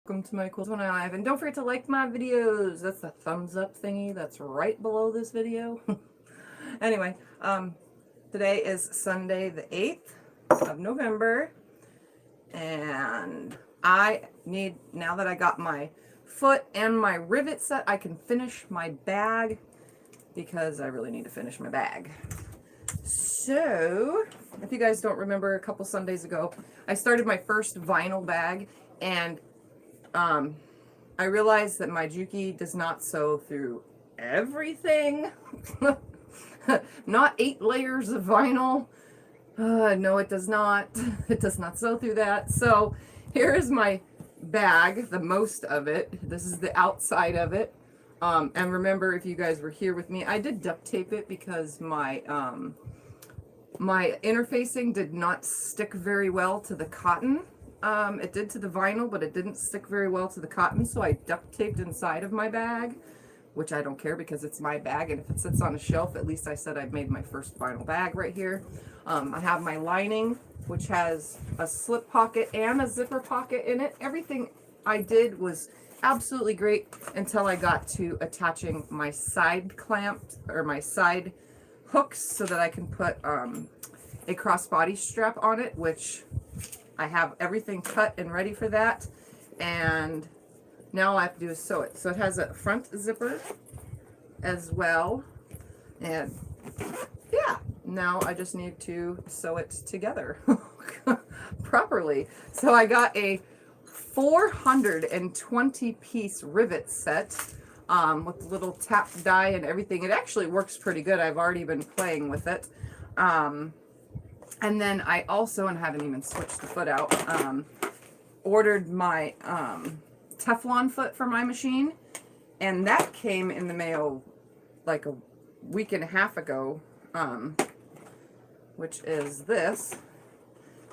Welcome to my Quilts Live, and don't forget to like my videos. That's the thumbs up thingy that's right below this video. Anyway, today is Sunday the 8th of November, and I need, now that I got my foot and my rivet set, I can finish my bag because I really need to finish my bag. So, if you guys don't remember, a couple Sundays ago, I started my first vinyl bag, and I realized that my Juki does not sew through everything. Not 8 layers of vinyl. No, it does not. It does not sew through that. So here is my bag, the most of it. This is the outside of it. And remember, if you guys were here with me, I did duct tape it because my my interfacing did not stick very well to the cotton. It did to the vinyl, but it didn't stick very well to the cotton, so I duct taped inside of my bag, which I don't care because it's my bag, and if it sits on a shelf, at least I said I've made my first vinyl bag right here. I have my lining, which has a slip pocket and a zipper pocket in it. Everything I did was absolutely great until I got to attaching my side clamp, or my side hooks, so that I can put a crossbody strap on it, which I have everything cut and ready for that, and now all I have to do is sew it. So it has a front zipper as well, and yeah, now I just need to sew it together properly. So I got a 420 piece rivet set with little tap die and everything. It actually works pretty good. I've already been playing with it. And then I also, and haven't even switched the foot out, ordered my Teflon foot for my machine, and that came in the mail like a week and a half ago, which is this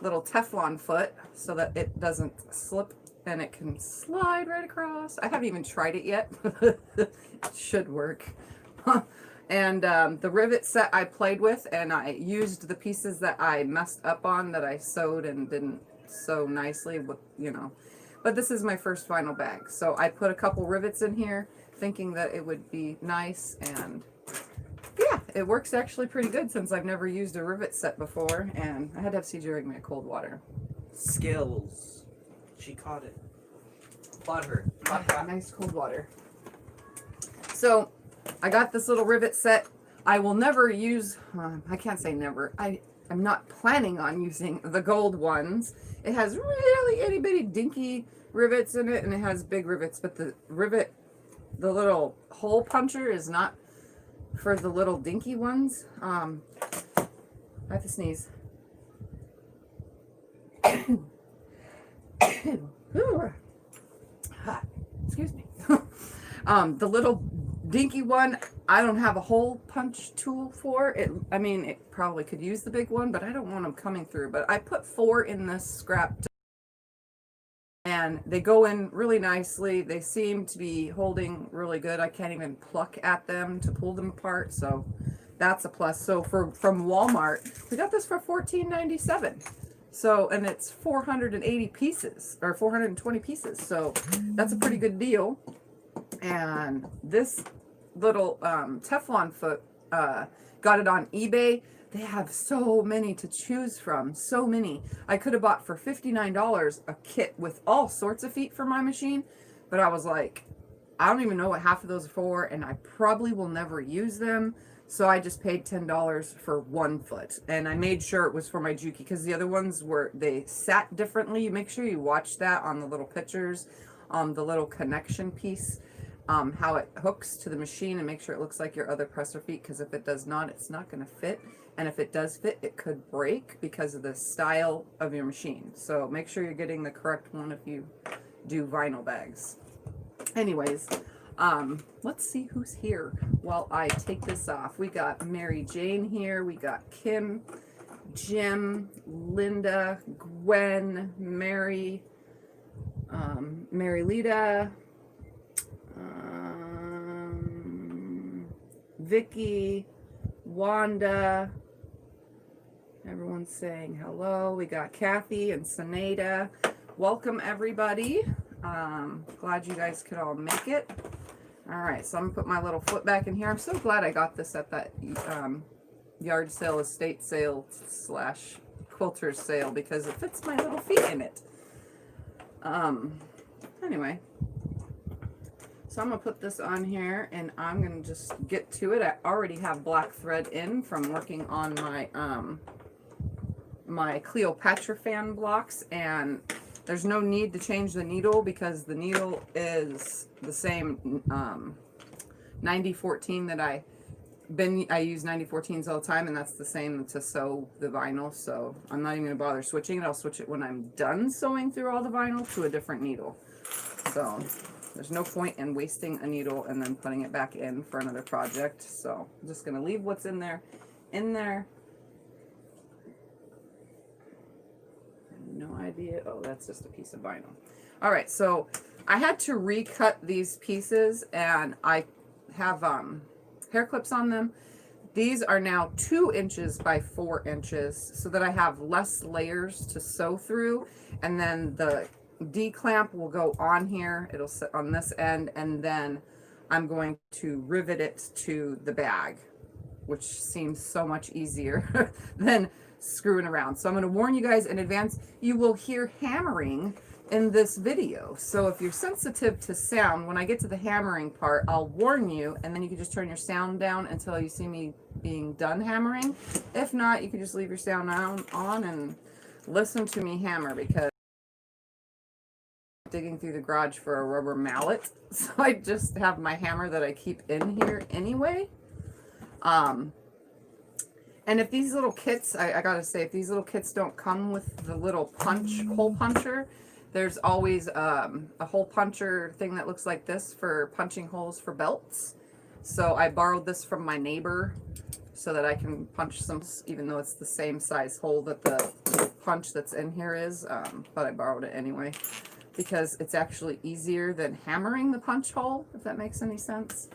little Teflon foot, so that it doesn't slip and it can slide right across. I haven't even tried it yet. It should work. And the rivet set I played with, and I used the pieces that I messed up on, that I sewed and didn't sew nicely with, you know. But this is my first vinyl bag. So I put a couple rivets in here thinking that it would be nice, and yeah, it works actually pretty good since I've never used a rivet set before, and I had to have CJ bring me a cold water. Skills. She caught it. Applaud her. Nice cold water. So I got this little rivet set. I will never use, I can't say never, I'm not planning on using the gold ones. It has really itty bitty dinky rivets in it, and it has big rivets, but the rivet, the little hole puncher, is not for the little dinky ones. I have to sneeze. Excuse me. The little dinky one, I don't have a hole punch tool for it. I mean, it probably could use the big one, but I don't want them coming through. But I put 4 in this scrap, and they go in really nicely. They seem to be holding really good. I can't even pluck at them to pull them apart, so that's a plus. So from Walmart, we got this for $14.97. So, and it's 480 pieces, or 420 pieces. So that's a pretty good deal. And this little Teflon foot, got it on eBay. They have so many to choose from, so many. I could have bought for $59 a kit with all sorts of feet for my machine, but I was like, I don't even know what half of those are for, and I probably will never use them. So I just paid $10 for one foot, and I made sure it was for my Juki, because the other ones were, they sat differently. You make sure you watch that on the little pictures, the little connection piece, how it hooks to the machine, and make sure it looks like your other presser feet, because if it does not, it's not going to fit. And if it does fit, it could break because of the style of your machine. So make sure you're getting the correct one if you do vinyl bags. Anyways, let's see who's here while I take this off. We got Mary Jane here. We got Kim, Jim, Linda, Gwen, Mary, Mary Lita, Vicky, Wanda. Everyone's saying hello. We got Kathy and Saneda. Welcome, everybody. Glad you guys could all make it. All right, so I'm gonna put my little foot back in here. I'm so glad I got this at that yard sale, estate sale / quilter's sale, because it fits my little feet in it. Anyway, so I'm gonna put this on here and I'm gonna just get to it. I already have black thread in from working on my my Cleopatra fan blocks, and there's no need to change the needle because the needle is the same 9014 that I use 9014s all the time, and that's the same to sew the vinyl, so I'm not even gonna bother switching it. I'll switch it when I'm done sewing through all the vinyl to a different needle. So there's no point in wasting a needle and then putting it back in for another project. So I'm just gonna leave what's in there. No idea. Oh, that's just a piece of vinyl. All right, so I had to recut these pieces, and I have hair clips on them. These are now 2 inches by 4 inches so that I have less layers to sew through, and then the D-clamp will go on here. It'll sit on this end, and then I'm going to rivet it to the bag, which seems so much easier than screwing around. So I'm going to warn you guys in advance, you will hear hammering in this video. So if you're sensitive to sound, when I get to the hammering part, I'll warn you, and then you can just turn your sound down until you see me being done hammering. If not, you can just leave your sound on and listen to me hammer, because I'm digging through the garage for a rubber mallet. So I just have my hammer that I keep in here anyway. And if these little kits, I gotta say, if these little kits don't come with the little hole puncher, there's always a hole puncher thing that looks like this for punching holes for belts. So I borrowed this from my neighbor so that I can punch some, even though it's the same size hole that the punch that's in here is, but I borrowed it anyway because it's actually easier than hammering the punch hole, if that makes any sense.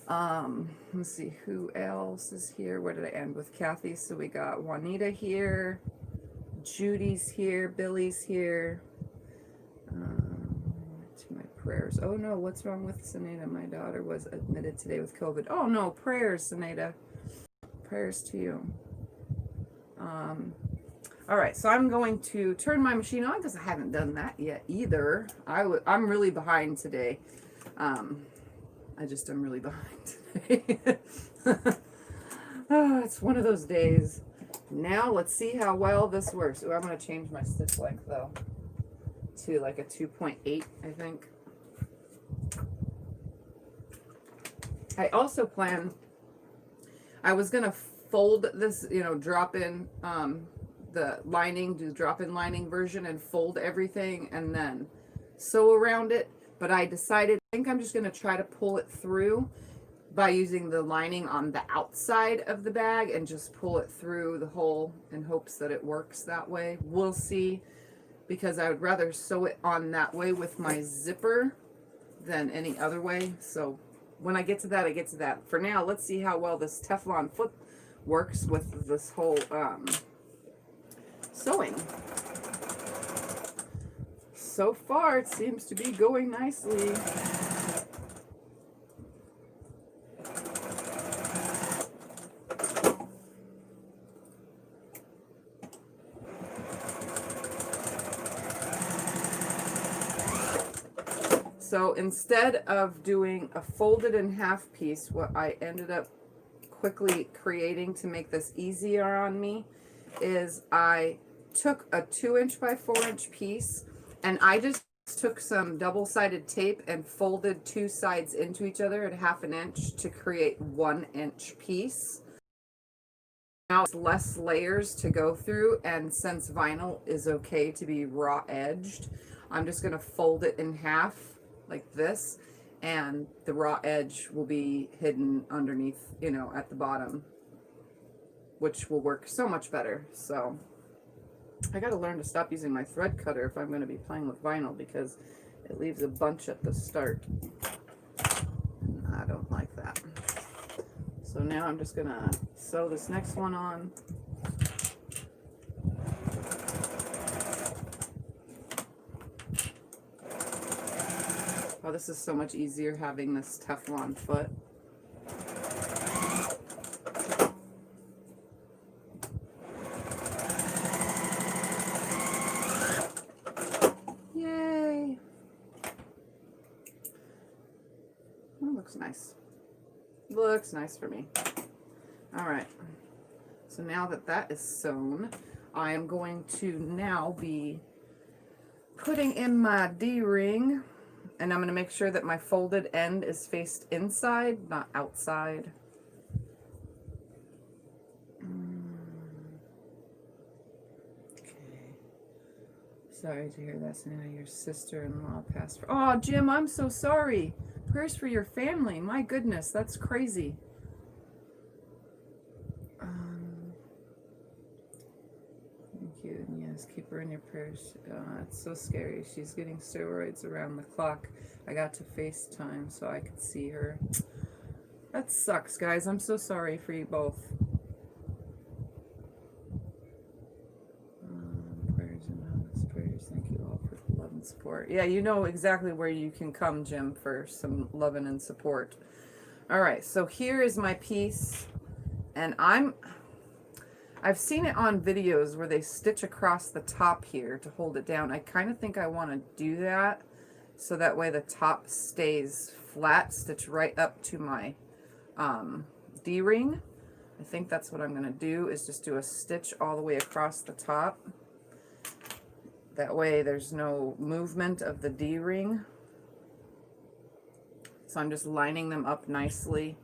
Let's see who else is here. Where did I end with? Kathy. So we got Juanita here, Judy's here, Billy's here. To my prayers. Oh no, what's wrong with Sinead? My daughter was admitted today with COVID. Oh no, prayers, Sinead. Prayers to you. All right, so I'm going to turn my machine on because I haven't done that yet either. I'm really behind today. I'm really behind today. Oh, it's one of those days. Now let's see how well this works. Oh, I'm going to change my stitch length though to like a 2.8, I think. I also plan, I was going to fold this, you know, drop in the lining, do drop-in lining version and fold everything and then sew around it. But I decided, I think I'm just going to try to pull it through by using the lining on the outside of the bag and just pull it through the hole in hopes that it works that way. We'll see, because I would rather sew it on that way with my zipper than any other way. So when I get to that, I get to that. For now, let's see how well this Teflon foot works with this whole sewing. So far, it seems to be going nicely. So instead of doing a folded in half piece, what I ended up quickly creating to make this easier on me is I took a 2" by 4" piece, and I just took some double-sided tape and folded 2 sides into each other at 1/2 inch to create 1" piece. Now it's less layers to go through, and since vinyl is okay to be raw edged, I'm just going to fold it in half like this, and the raw edge will be hidden underneath, you know, at the bottom, which will work so much better. So I got to learn to stop using my thread cutter if I'm going to be playing with vinyl, because it leaves a bunch at the start. And I don't like that. So now I'm just going to sew this next one on. Oh, this is so much easier having this Teflon foot. Yay! Oh, looks nice. Looks nice for me. All right. So now that that is sewn, I am going to now be putting in my D-ring, and I'm going to make sure that my folded end is faced inside, not outside. Okay. Sorry to hear that, Now your sister-in-law passed. Oh, Jim, I'm so sorry. Prayers for your family. My goodness, that's crazy. Thank you. And yes, keep her in your prayers. It's so scary. She's getting steroids around the clock. I got to FaceTime so I could see her. That sucks, guys. I'm so sorry for you both. Prayers and honest prayers. Thank you all for the love and support. Yeah, you know exactly where you can come, Jim, for some loving and support. All right, so here is my piece, and I've seen it on videos where they stitch across the top here to hold it down. I kind of think I want to do that so that way the top stays flat, stitch right up to my D-ring. I think that's what I'm going to do, is just do a stitch all the way across the top. That way there's no movement of the D-ring. So I'm just lining them up nicely,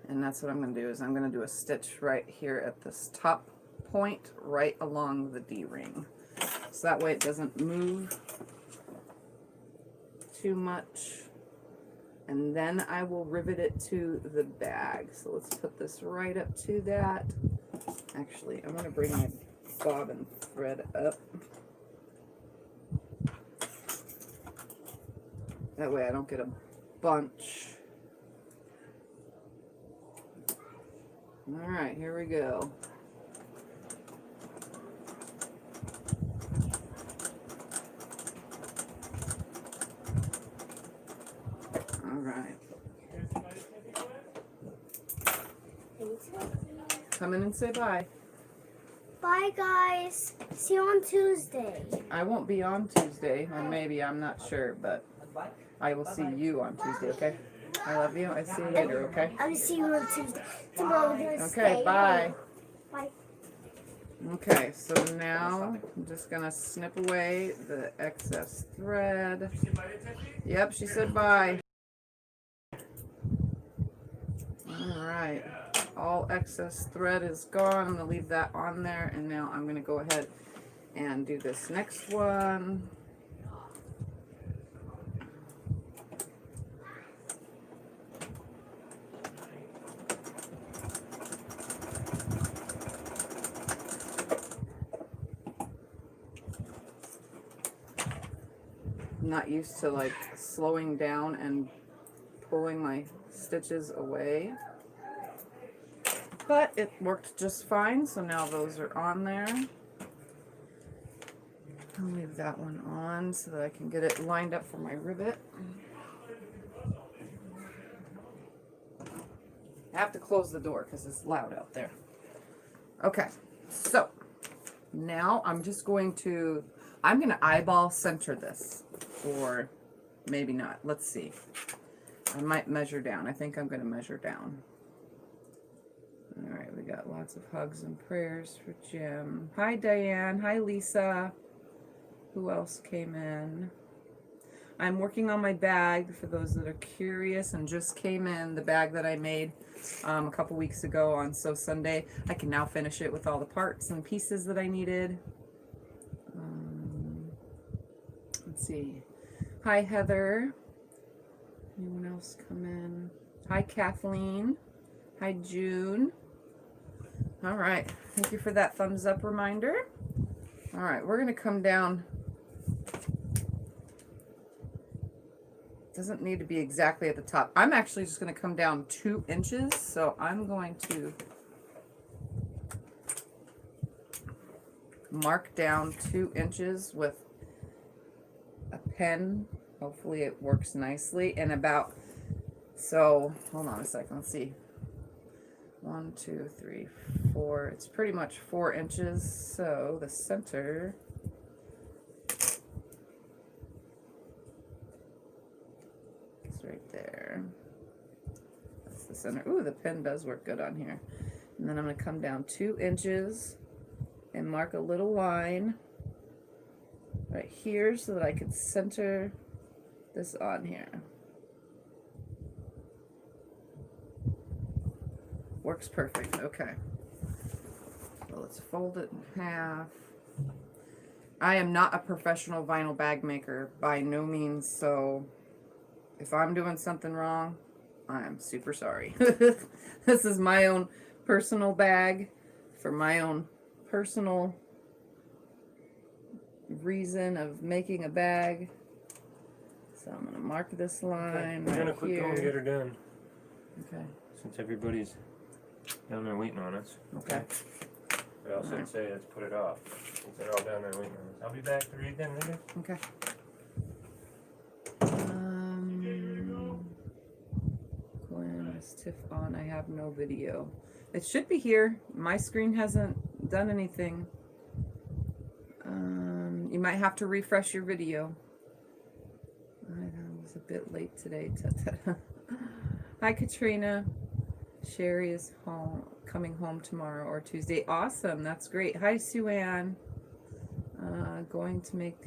and that's what I'm going to do, is I'm going to do a stitch right here at this top point right along the D-ring, so that way it doesn't move too much, and then I will rivet it to the bag. So let's put this right up to that. Actually, I'm going to bring my bobbin thread up. That way I don't get a bunch. All right, here we go. All right. Come in and say bye. Bye, guys. See you on Tuesday. I won't be on Tuesday, or maybe, I'm not sure, but I will see you on Tuesday, okay? I love you. I see you later, okay? I'll see you on Tuesday. Tomorrow we're gonna stay. Okay, bye. Bye. Okay, so now I'm just gonna snip away the excess thread. Yep, she said bye. All right, all excess thread is gone. I'm gonna leave that on there, and now I'm gonna go ahead and do this next one. I'm not used to like slowing down and pulling my stitches away, but it worked just fine. So now those are on there. I'll leave that one on so that I can get it lined up for my rivet. I have to close the door because it's loud out there. Okay, so now I'm just going to eyeball center this, or maybe not. Let's see. I might measure down. I think I'm going to measure down. All right, we got lots of hugs and prayers for Jim. Hi, Diane. Hi, Lisa. Who else came in? I'm working on my bag for those that are curious and just came in. The bag that I made a couple weeks ago on Sew Sunday. I can now finish it with all the parts and pieces that I needed. Let's see. Hi, Heather. Anyone else come in? Hi, Kathleen. Hi, June. All right. Thank you for that thumbs up reminder. All right. We're going to come down. Doesn't need to be exactly at the top. I'm actually just going to come down 2 inches. So I'm going to mark down 2 inches with a pen Hopefully it works nicely. And about, so hold on a second, let's see. 1, 2, 3, 4. It's pretty much 4 inches. So the center is right there. That's the center. Ooh, the pen does work good on here. And then I'm going to come down 2 inches and mark a little line right here so that I can center this on here. Works perfect. Okay. So let's fold it in half. I am not a professional vinyl bag maker by no means, so if I'm doing something wrong, I'm super sorry. This is my own personal bag for my own personal reason of making a bag. So I'm going to mark this line We're right gonna quit going and here. get her done. Okay. Since everybody's down there waiting on us. Okay. But I'll Alright. say let's put it off. Since they're all down there waiting on us. I'll be back to read them later. Okay. When is Tiff on? I have no video. It should be here. My screen hasn't done anything. You might have to refresh your video. I was a bit late today. Hi, Katrina. Sherry is home, coming home tomorrow or Tuesday. Awesome. That's great. Hi, Sue Ann. Going to make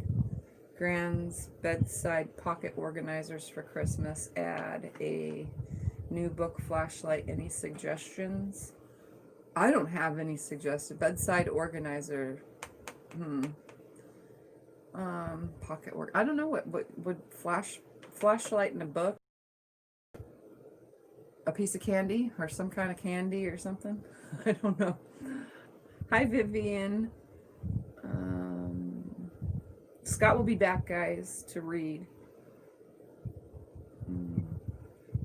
Grand's bedside pocket organizers for Christmas. Add a new book flashlight. Any suggestions? I don't have any suggested bedside organizer. Pocket work. I don't know what would flashlight in a book. A piece of candy or some kind of candy or something. I don't know. Hi, Vivian. Scott will be back, guys, to read.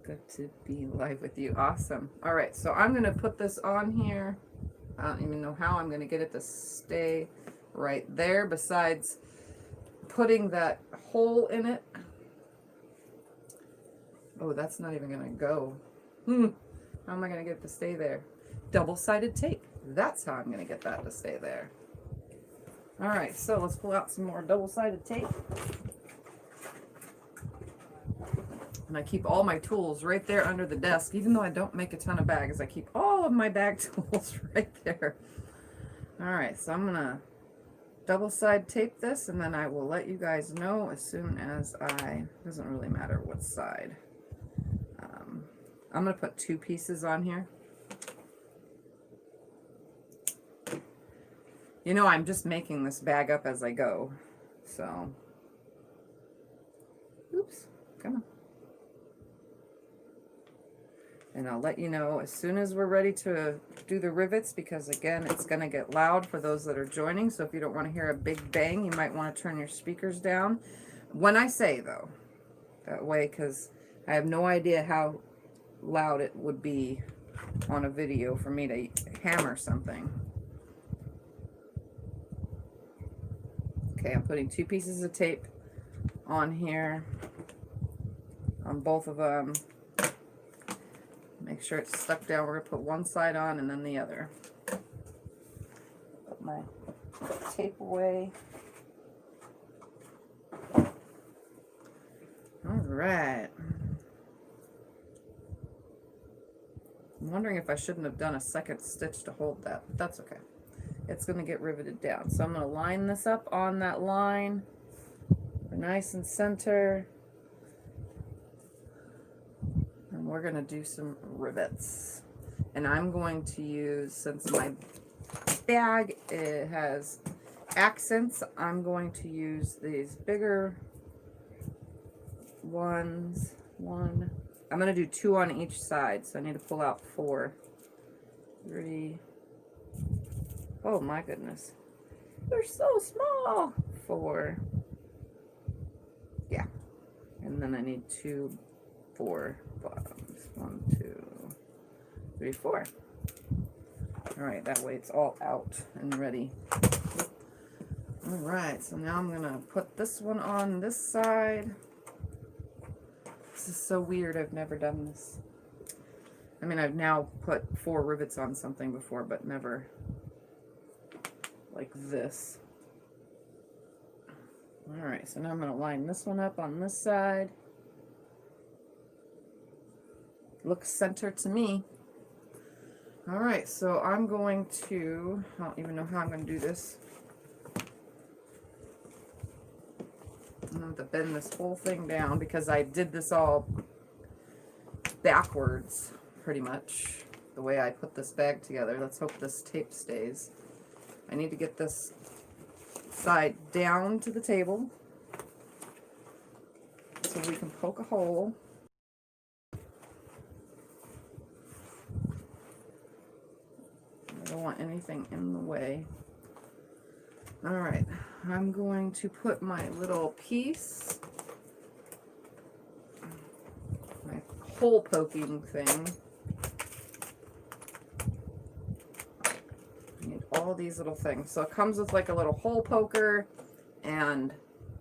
Good to be live with you. Awesome. All right, so I'm going to put this on here. I don't even know how I'm going to get it to stay right there, besides putting that hole in it. Oh, that's not even going to go. How am I going to get it to stay there? Double-sided tape. That's how I'm going to get that to stay there. All right, so let's pull out some more double-sided tape. And I keep all my tools right there under the desk. Even though I don't make a ton of bags, I keep all of my bag tools right there. All right, so I'm going to double-side tape this, and then I will let you guys know as soon as doesn't really matter what side. I'm going to put 2 pieces on here. You know, I'm just making this bag up as I go. So, oops, come on. And I'll let you know as soon as we're ready to do the rivets, because again, it's going to get loud for those that are joining. So if you don't want to hear a big bang, you might want to turn your speakers down. When I say, though, that way, because I have no idea how loud it would be on a video for me to hammer something. Okay, I'm putting 2 pieces of tape on here, on both of them. Make sure it's stuck down. We're going to put one side on and then the other. Put my tape away. All right. I'm wondering if I shouldn't have done a second stitch to hold that, but that's okay. It's going to get riveted down. So I'm going to line this up on that line. We're nice and center. And we're going to do some rivets. And I'm going to use, since my bag it has accents, I'm going to use these bigger ones. I'm going to do 2 on each side, so I need to pull out 4. 3. Oh my goodness. They're so small. 4. Yeah. And then I need 2, 4 bottoms. 1, 2, 3, 4. All right, that way it's all out and ready. All right, so now I'm gonna put this one on this side. This is so weird. I've never done this. I mean, I've now put 4 rivets on something before, but never like this. Alright, so now I'm going to line this one up on this side. Looks center to me. Alright, so I'm going to, I don't even know how I'm going to do this. I'm going to have to bend this whole thing down because I did this all backwards, pretty much, the way I put this bag together. Let's hope this tape stays. I need to get this side down to the table so we can poke a hole. I don't want anything in the way. Alright, I'm going to put my little piece, my hole poking thing. I need all these little things. So it comes with like a little hole poker and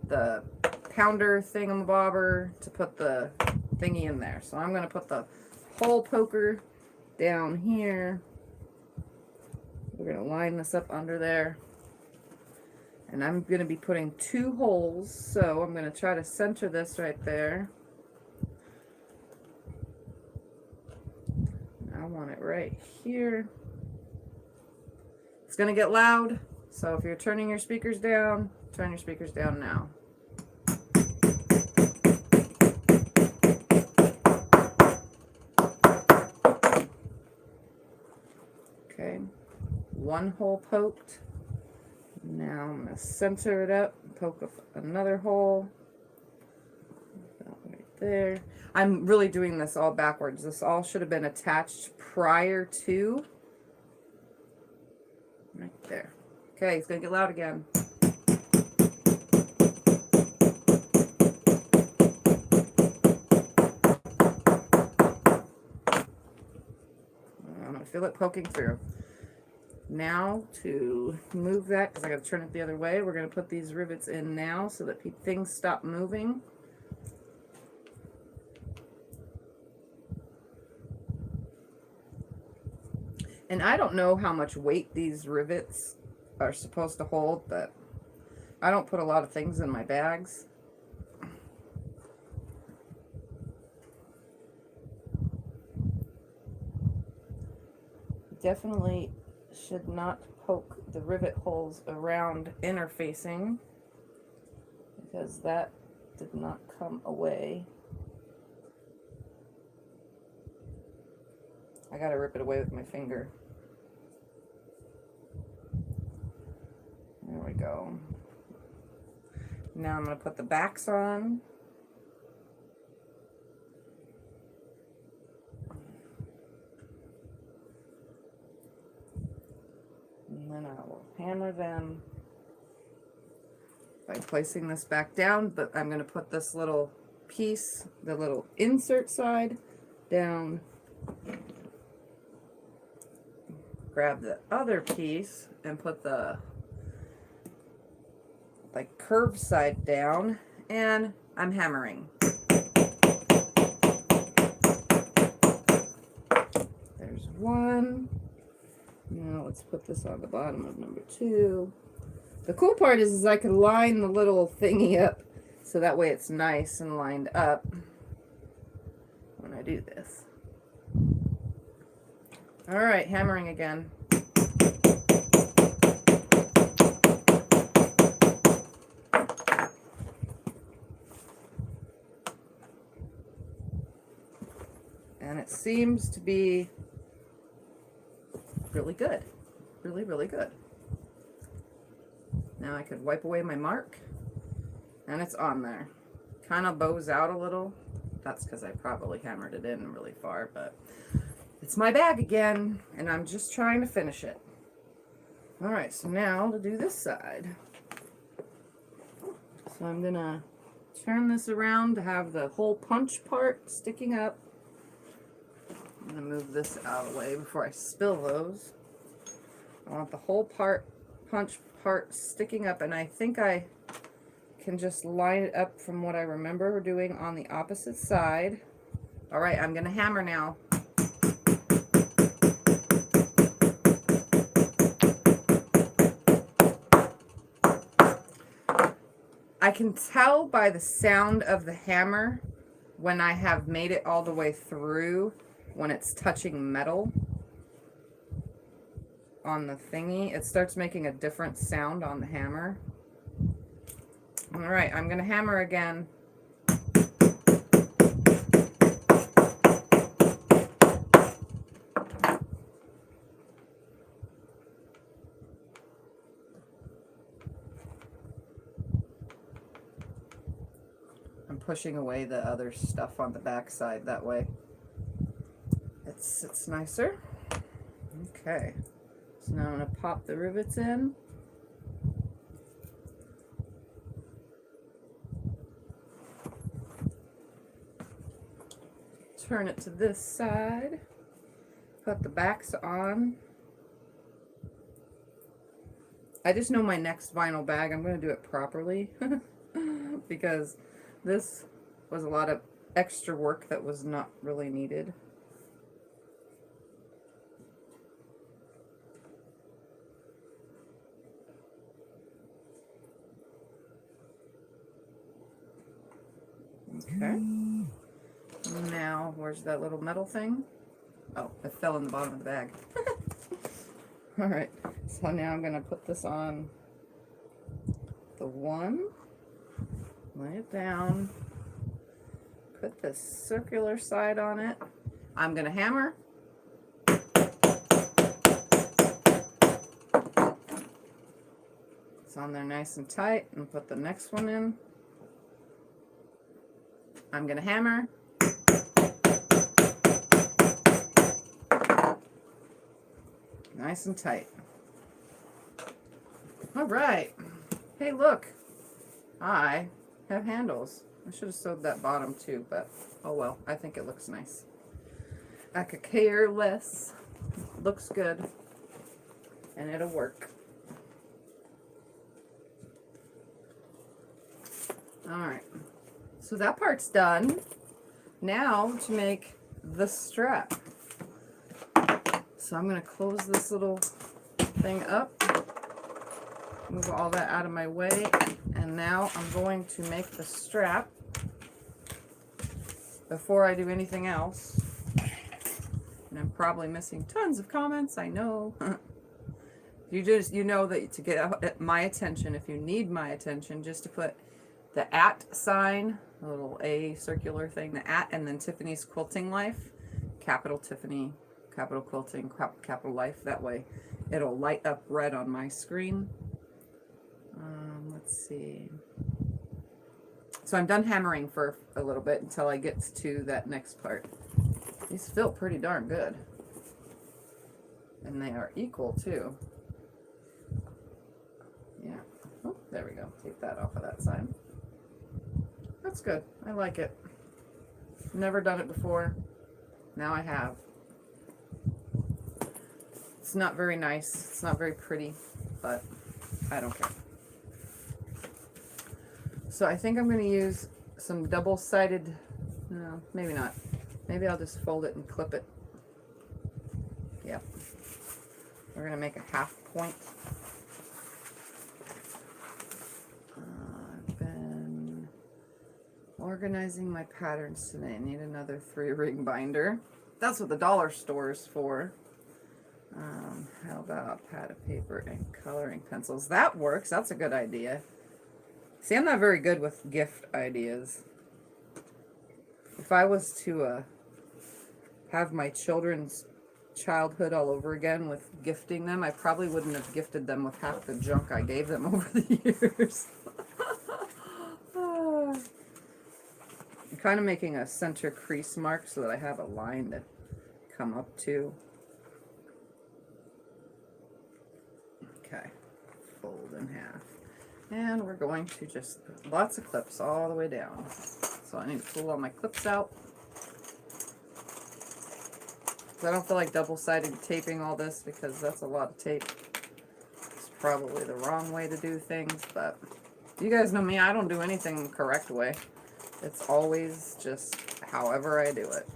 the pounder thingamabobber to put the thingy in there. So I'm going to put the hole poker down here. We're going to line this up under there. And I'm going to be putting 2 holes, so I'm going to try to center this right there. I want it right here. It's going to get loud, so if you're turning your speakers down, turn your speakers down now. Okay, 1 hole poked. Now I'm going to center it up, poke up another hole. Right there. I'm really doing this all backwards. This all should have been attached prior to. Right there. Okay, it's going to get loud again. I'm going to feel it poking through. Now to move that, because I got to turn it the other way, we're going to put these rivets in now so that things stop moving. And I don't know how much weight these rivets are supposed to hold, but I don't put a lot of things in my bags. Definitely should not poke the rivet holes around interfacing because that did not come away. I gotta rip it away with my finger. There we go. Now I'm gonna put the backs on. And then I will hammer them by placing this back down, but I'm going to put this little piece, the little insert side, down. Grab the other piece and put the like curved side down, and I'm hammering. There's 1. Now let's put this on the bottom of number 2. The cool part is I can line the little thingy up so that way it's nice and lined up when I do this. Alright, hammering again. And it seems to be really good. Really, really good. Now I could wipe away my mark, and it's on there. Kind of bows out a little. That's because I probably hammered it in really far, but it's my bag again, and I'm just trying to finish it. Alright, so now to do this side. So I'm gonna turn this around to have the whole punch part sticking up. I'm gonna move this out of the way before I spill those. I want the whole punch part sticking up, and I think I can just line it up from what I remember doing on the opposite side. All right, I'm gonna hammer now. I can tell by the sound of the hammer when I have made it all the way through, when it's touching metal on the thingy. It starts making a different sound on the hammer. All right, I'm gonna hammer again. I'm pushing away the other stuff on the back side, that way it sits nicer. Okay, so now I'm gonna pop the rivets in. Turn it to this side. Put the backs on. I just know my next vinyl bag, I'm going to do it properly because this was a lot of extra work that was not really needed. Okay. Now, where's that little metal thing? Oh, it fell in the bottom of the bag. All right, so now I'm gonna put this on the one, lay it down, put the circular side on it. I'm gonna hammer. It's on there nice and tight, and put the next one in. I'm gonna hammer. Nice and tight. All right. Hey, look. I have handles. I should have sewed that bottom too, but oh well. I think it looks nice. I could care less. Looks good. And it'll work. All right. So that part's done. Now to make the strap. So I'm going to close this little thing up, move all that out of my way, and now I'm going to make the strap before I do anything else. And I'm probably missing tons of comments, I know. You know that to get my attention, if you need my attention, just to put the @ sign, a little A circular thing, the @ and then Tiffany's Quilting Life, capital Tiffany, capital Quilting, capital Life. That way it'll light up red on my screen. Let's see. So I'm done hammering for a little bit until I get to that next part. These feel pretty darn good. And they are equal too. Yeah. Oh, there we go. Take that off of that side. That's good. I like it. Never done it before. Now I have. It's not very nice. It's not very pretty, but I don't care. So I think I'm going to use some double-sided, no, maybe not. Maybe I'll just fold it and clip it. Yep. We're going to make a half point. I've been organizing my patterns today. I need another 3-ring binder. That's what the dollar store is for. How about pad of paper and coloring pencils? That works. That's a good idea. See, I'm not very good with gift ideas. If I was to have my children's childhood all over again with gifting them, I probably wouldn't have gifted them with half the junk I gave them over the years. I'm kind of making a center crease mark so that I have a line to come up to. Okay, fold in half. And we're going to just put lots of clips all the way down. So I need to pull all my clips out. I don't feel like double-sided taping all this because that's a lot of tape. It's probably the wrong way to do things, but You guys know me, I don't do anything the correct way. It's always just however I do it.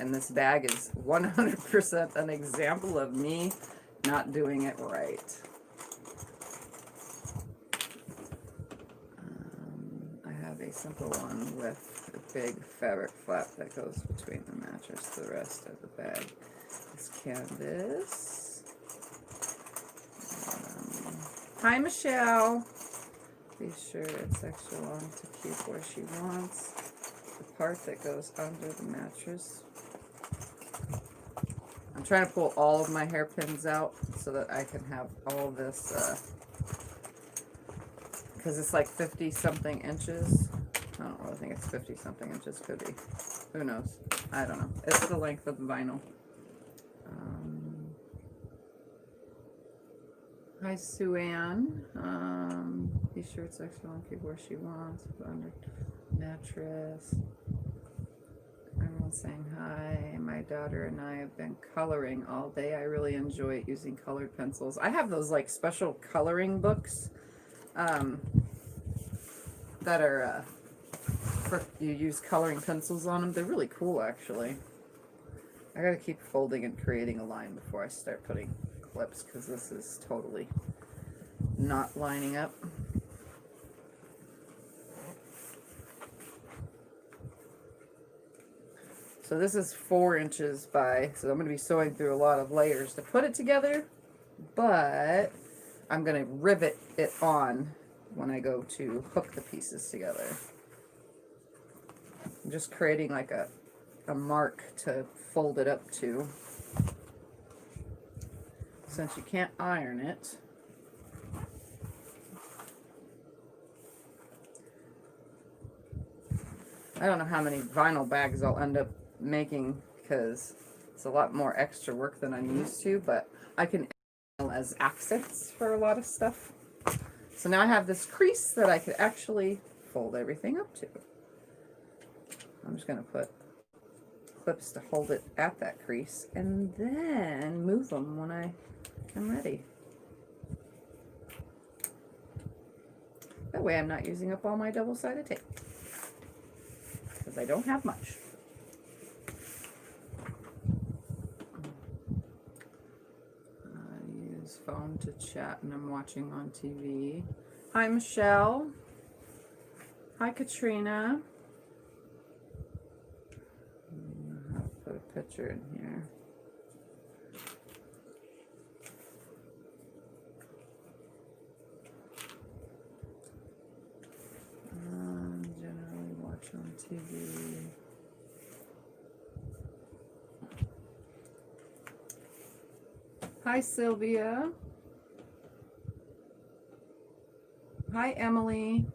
And this bag is 100% an example of me not doing it right. I have a simple one with a big fabric flap that goes between the mattress to the rest of the bag. This canvas. Hi, Michelle. Be sure it's extra long to keep where she wants. The part that goes under the mattress. I'm trying to pull all of my hairpins out so that I can have all this, because it's like 50 something inches. I don't really think it's 50 something inches, could be. Who knows? I don't know. It's the length of the vinyl. Hi, Sue Ann. Be sure it's extra long, keep where she wants, under mattress. Everyone's saying hi. My daughter and I have been coloring all day. I really enjoy using colored pencils. I have those like special coloring books that are you use coloring pencils on them. They're really cool, actually. I gotta keep folding and creating a line before I start putting clips, because this is totally not lining up. So this is 4 inches by, so I'm going to be sewing through a lot of layers to put it together, but I'm going to rivet it on when I go to hook the pieces together. I'm just creating like a mark to fold it up to. Since you can't iron it, I don't know how many vinyl bags I'll end up making, because it's a lot more extra work than I'm used to, but I can as accents for a lot of stuff. So now I have this crease that I could actually fold everything up to. I'm just going to put clips to hold it at that crease and then move them when I am ready. That way I'm not using up all my double-sided tape, because I don't have much. I use phone to chat and I'm watching on TV. Hi, Michelle. Hi, Katrina. I'll put a picture in here. Generally watch on TV. Hi, Sylvia. Hi, Emily.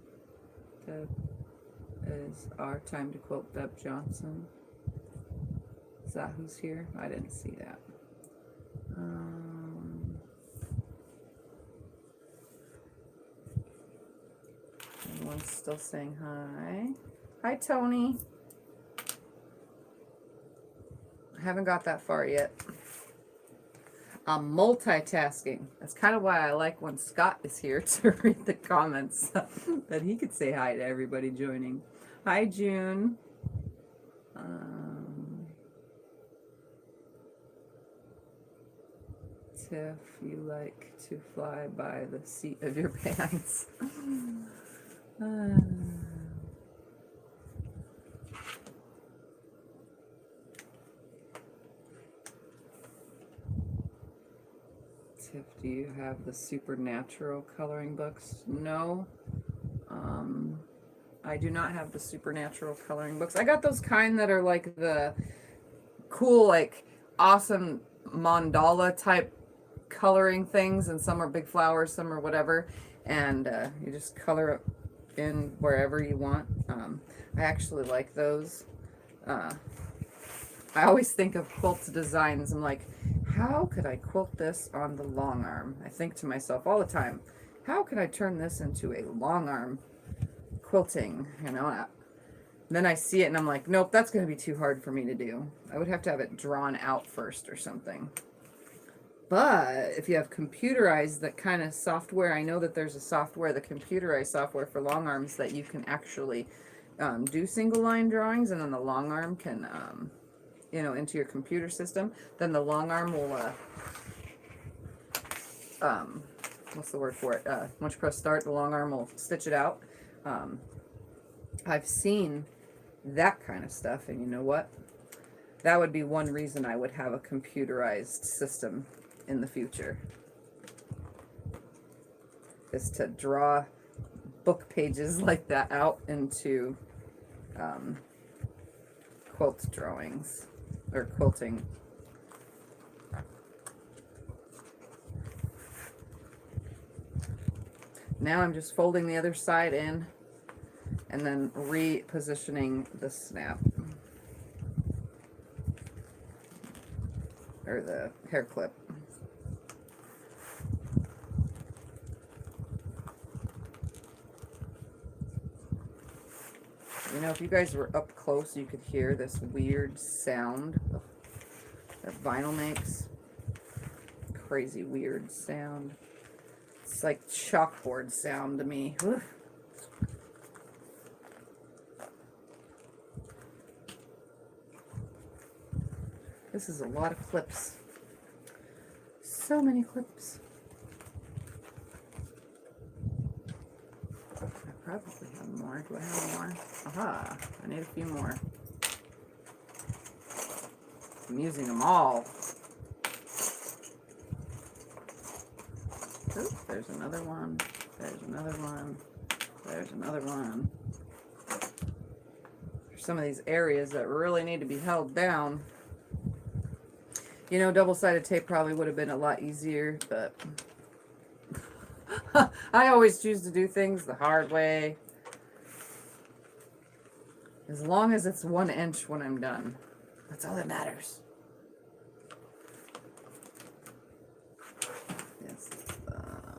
Deb is our time to quilt, Deb Johnson. Is that who's here? I didn't see that. Everyone's still saying hi. Hi, Tony. I haven't got that far yet. I'm multitasking. That's kind of why I like when Scott is here to read the comments, that he could say hi to everybody joining. Hi, June. Tiff, you like to fly by the seat of your pants. Tiff, do you have the Supernatural coloring books? No. I do not have the Supernatural coloring books. I got those kind that are like the cool, like awesome mandala type coloring things, and some are big flowers, some are whatever, and you just color it in wherever you want. I actually like those. I always think of Quilts designs. I'm like, how could I quilt this on the long arm? I think to myself all the time, how could I turn this into a long arm quilting, you know? Then I see it and I'm like, nope, that's going to be too hard for me to do. I would have to have it drawn out first or something. But if you have computerized that kind of software, I know that there's a software, the computerized software for long arms, that you can actually do single line drawings, and then the long arm can, you know, into your computer system. Then the long arm will, what's the word for it? Once you press start, the long arm will stitch it out. I've seen that kind of stuff, and you know what? That would be one reason I would have a computerized system in the future, is to draw book pages like that out into quilt drawings or quilting. Now I'm just folding the other side in and then repositioning the snap or the hair clip. You know, if you guys were up close, you could hear this weird sound that vinyl makes. Crazy weird sound. It's like chalkboard sound to me. Ugh. This is a lot of clips. So many clips. I probably have more. Do I have more? Aha, I need a few more. I'm using them all. Ooh, there's another one. There's another one. There's another one. There's some of these areas that really need to be held down. You know, double-sided tape probably would have been a lot easier, but I always choose to do things the hard way. As long as it's 1 inch when I'm done. That's all that matters. Yes.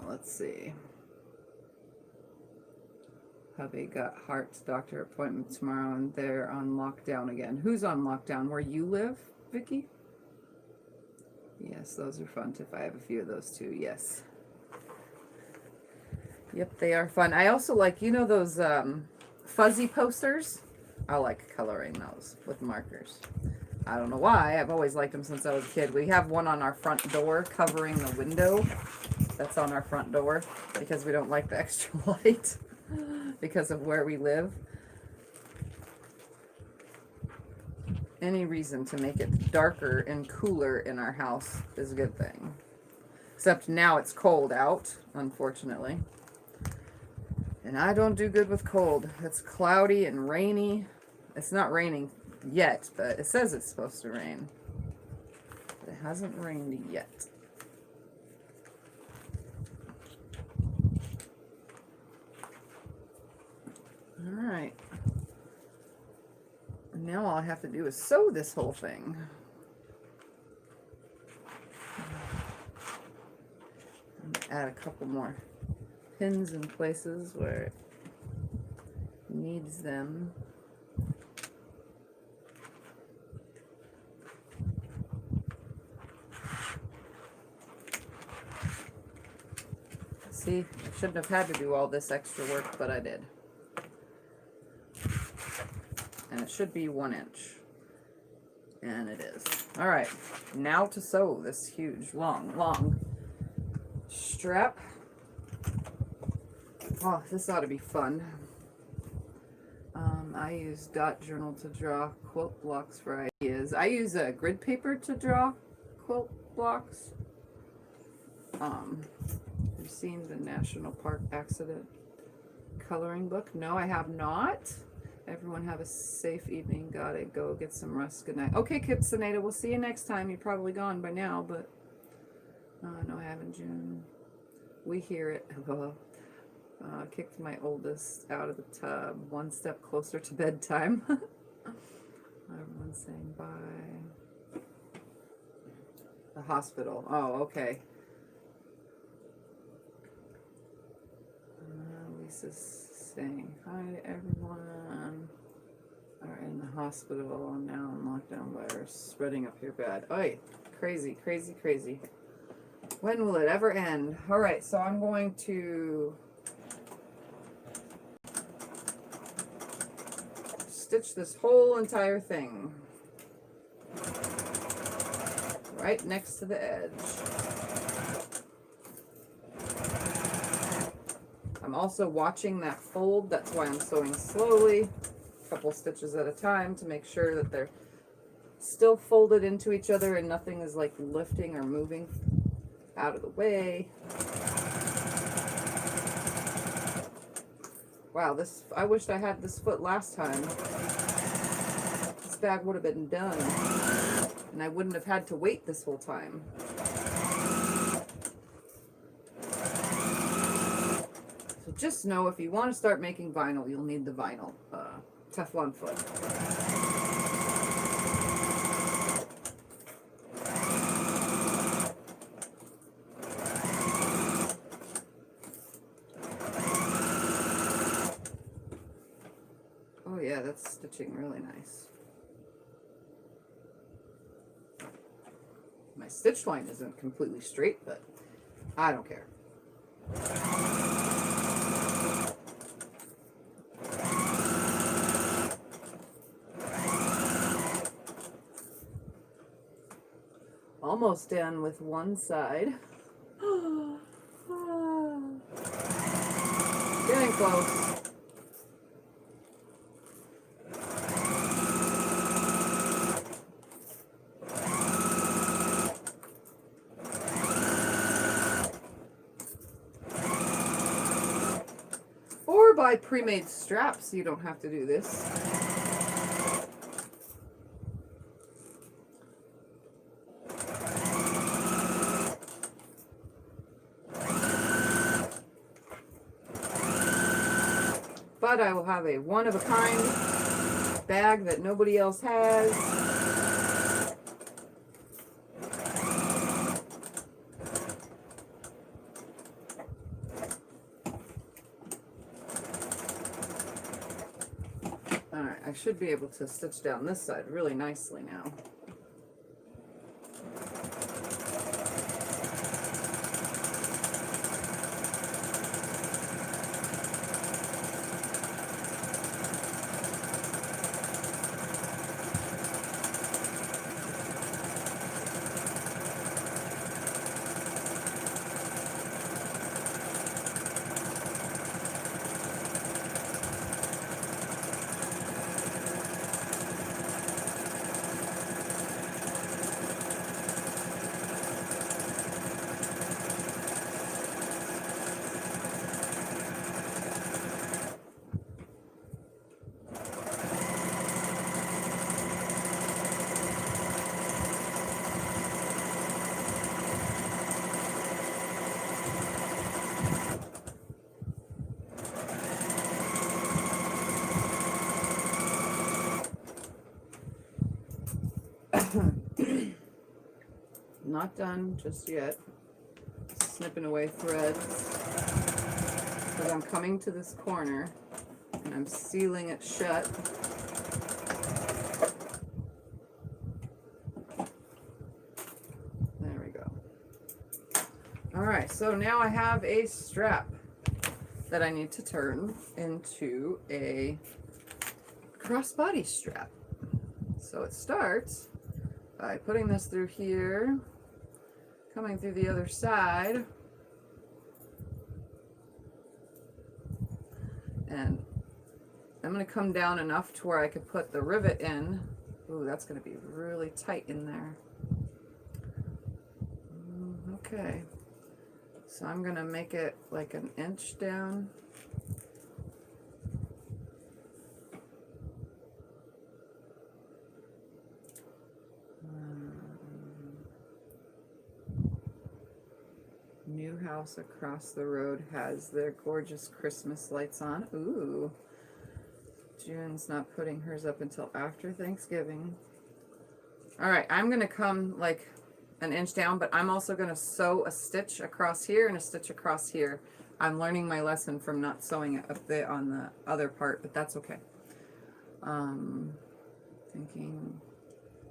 Let's see. Hubby got Heart's doctor appointment tomorrow, and they're on lockdown again. Who's on lockdown? Where you live, Vicky? Yes, those are fun, Tiff. I have a few of those too, yes. Yep, they are fun. I also like, you know, those fuzzy posters? I like coloring those with markers. I don't know why. I've always liked them since I was a kid. We have one on our front door covering the window. That's on our front door because we don't like the extra light because of where we live. Any reason to make it darker and cooler in our house is a good thing. Except now it's cold out, unfortunately. And I don't do good with cold. It's cloudy and rainy. It's not raining yet, but it says it's supposed to rain. But it hasn't rained yet. Alright. Now all I have to do is sew this whole thing. And add a couple more pins in places where it needs them. See, I shouldn't have had to do all this extra work, but I did. And it should be 1 inch. And it is. Alright, now to sew this huge, long strap. Oh, this ought to be fun. I use dot journal to draw quilt blocks for ideas. I use a grid paper to draw quilt blocks. You've seen the National Park Accident coloring book? No, I have not. Everyone have a safe evening. Gotta go get some rest. Good night. Okay, Kipsanada, we'll see you next time. You're probably gone by now, but no, I haven't, June. We hear it. Kicked my oldest out of the tub. One step closer to bedtime. Everyone's saying bye. The hospital. Oh, okay. Lisa's saying hi to everyone. Are in the hospital and now in lockdown virus spreading up here bad. Oi, crazy, crazy, crazy. When will it ever end? All right, so I'm going to stitch this whole entire thing right next to the edge. I'm also watching that fold. That's why I'm sewing slowly, a couple stitches at a time, to make sure that they're still folded into each other and nothing is like lifting or moving out of the way. Wow, this, I wished I had this foot last time. This bag would have been done and I wouldn't have had to wait this whole time. So just know, if you want to start making vinyl, you'll need the vinyl Teflon foot. Oh yeah, that's stitching really nice. My stitch line isn't completely straight, but I don't care. Almost done with one side. Getting close. Or buy pre-made straps, so you don't have to do this. But I will have a one-of-a-kind bag that nobody else has. Alright, I should be able to stitch down this side really nicely now. Not done just yet. Snipping away threads. But I'm coming to this corner and I'm sealing it shut. There we go. Alright, so now I have a strap that I need to turn into a crossbody strap. So it starts by putting this through here, coming through the other side, and I'm going to come down enough to where I could put the rivet in. Ooh, that's going to be really tight in there. Okay, so I'm going to make it like an inch down. New house across the road has their gorgeous Christmas lights on. Ooh. June's not putting hers up until after Thanksgiving. Alright, I'm going to come like an inch down, but I'm also going to sew a stitch across here and a stitch across here. I'm learning my lesson from not sewing it up there on the other part, but that's okay. Thinking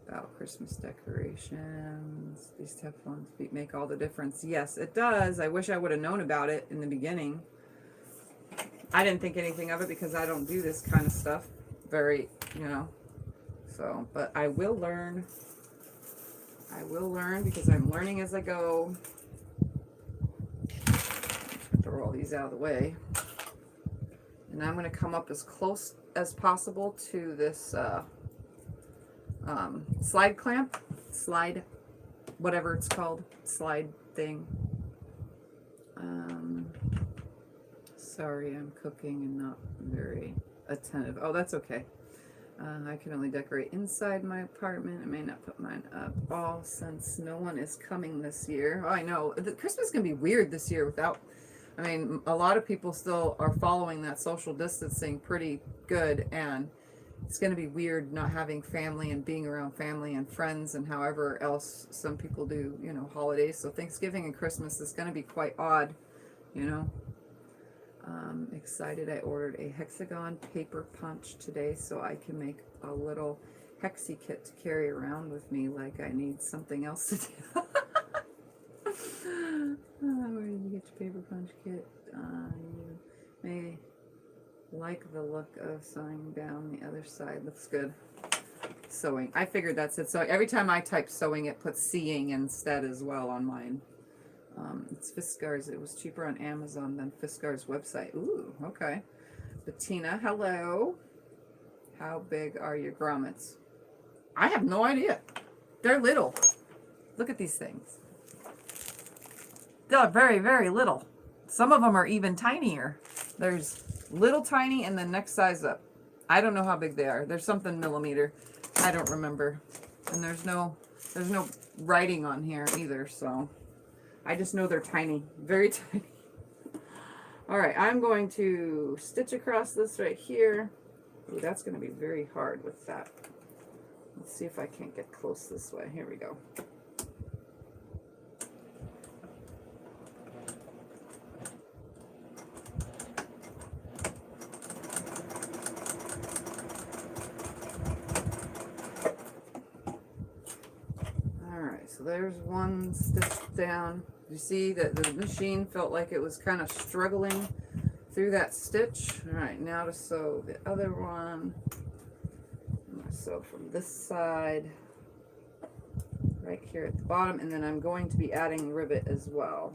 About Christmas decorations. These Teflons make all the difference. Yes, it does. I wish I would have known about it in the beginning. I didn't think anything of it because I don't do this kind of stuff very, you know. So, but I will learn. I will learn because I'm learning as I go. Throw all these out of the way. And I'm going to come up as close as possible to this slide clamp, whatever it's called, slide thing. Sorry, I'm cooking and not very attentive. Oh, that's okay. I can only decorate inside my apartment. I may not put mine up all since no one is coming this year. Oh, I know. Christmas can be weird this year without, I mean, a lot of people still are following that social distancing pretty good, and it's going to be weird not having family and being around family and friends and however else some people do, you know, holidays. So Thanksgiving and Christmas is going to be quite odd, you know. Excited I ordered a hexagon paper punch today so I can make a little hexie kit to carry around with me like I need something else to do. Where did you get your paper punch kit? You may like the look of sewing down the other side. Looks good. Sewing. I figured that's it. So every time I type sewing, it puts seeing instead as well on mine. It's Fiskars. It was cheaper on Amazon than Fiskars website. Ooh, okay. Bettina, hello. How big are your grommets? I have no idea. They're little. Look at these things. They're very, very little. Some of them are even tinier. There's little tiny and then next size up. I don't know how big they are. There's something millimeter. I don't remember. And there's no writing on here either, so I just know they're tiny, very tiny. All right, I'm going to stitch across this right here. Ooh, that's going to be very hard with that. Let's see if I can't get close this way. Here we go. All right, so there's one stitch down. You see that the machine felt like it was kind of struggling through that stitch. All right, now to sew the other one. I'm going to sew from this side right here at the bottom, and then I'm going to be adding rivet as well.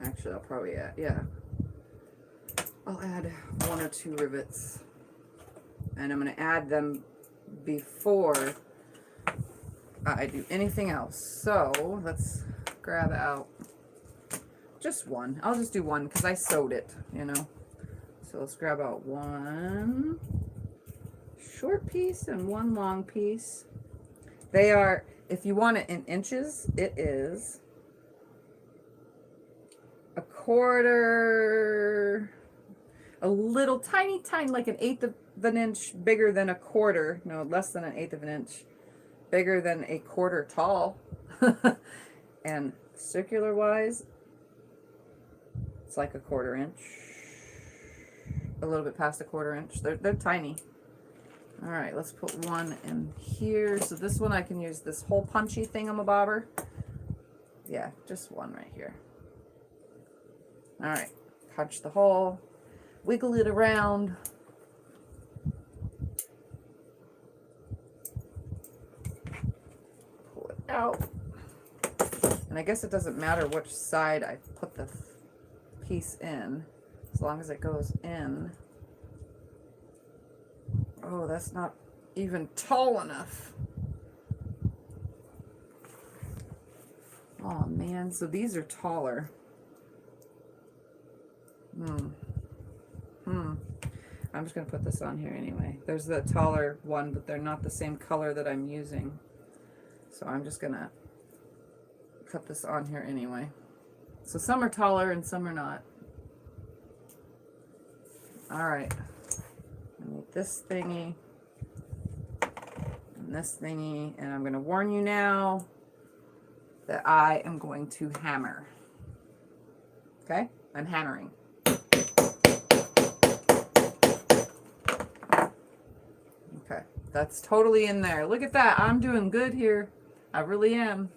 Actually, I'll probably add, yeah. I'll add 1 or 2 rivets, and I'm going to add them before I do anything else. So let's grab out just one. I'll just do one because I sewed it, you know. So let's grab out 1 short piece and 1 long piece. They are, if you want it in inches, it is 1/4, a little tiny, like 1/8 of an inch bigger than 1/4. No, less than 1/8 of an inch bigger than 1/4 tall. And circular wise, it's like 1/4 inch, a little bit past 1/4 inch. They're tiny. All right, let's put 1 in here. So this one I can use this hole punchy thingamabobber. Yeah, just 1 right here. All right, punch the hole, wiggle it around. Pull it out. And I guess it doesn't matter which side I put the piece in, as long as it goes in. Oh, that's not even tall enough. Oh man, so these are taller. I'm just going to put this on here anyway. There's the taller one, but they're not the same color that I'm using. So I'm just going to put this on here anyway. So some are taller and some are not. All right. I need this thingy and this thingy. And I'm going to warn you now, that I am going to hammer. Okay, I'm hammering. Okay, that's totally in there. Look at that. I'm doing good here. I really am.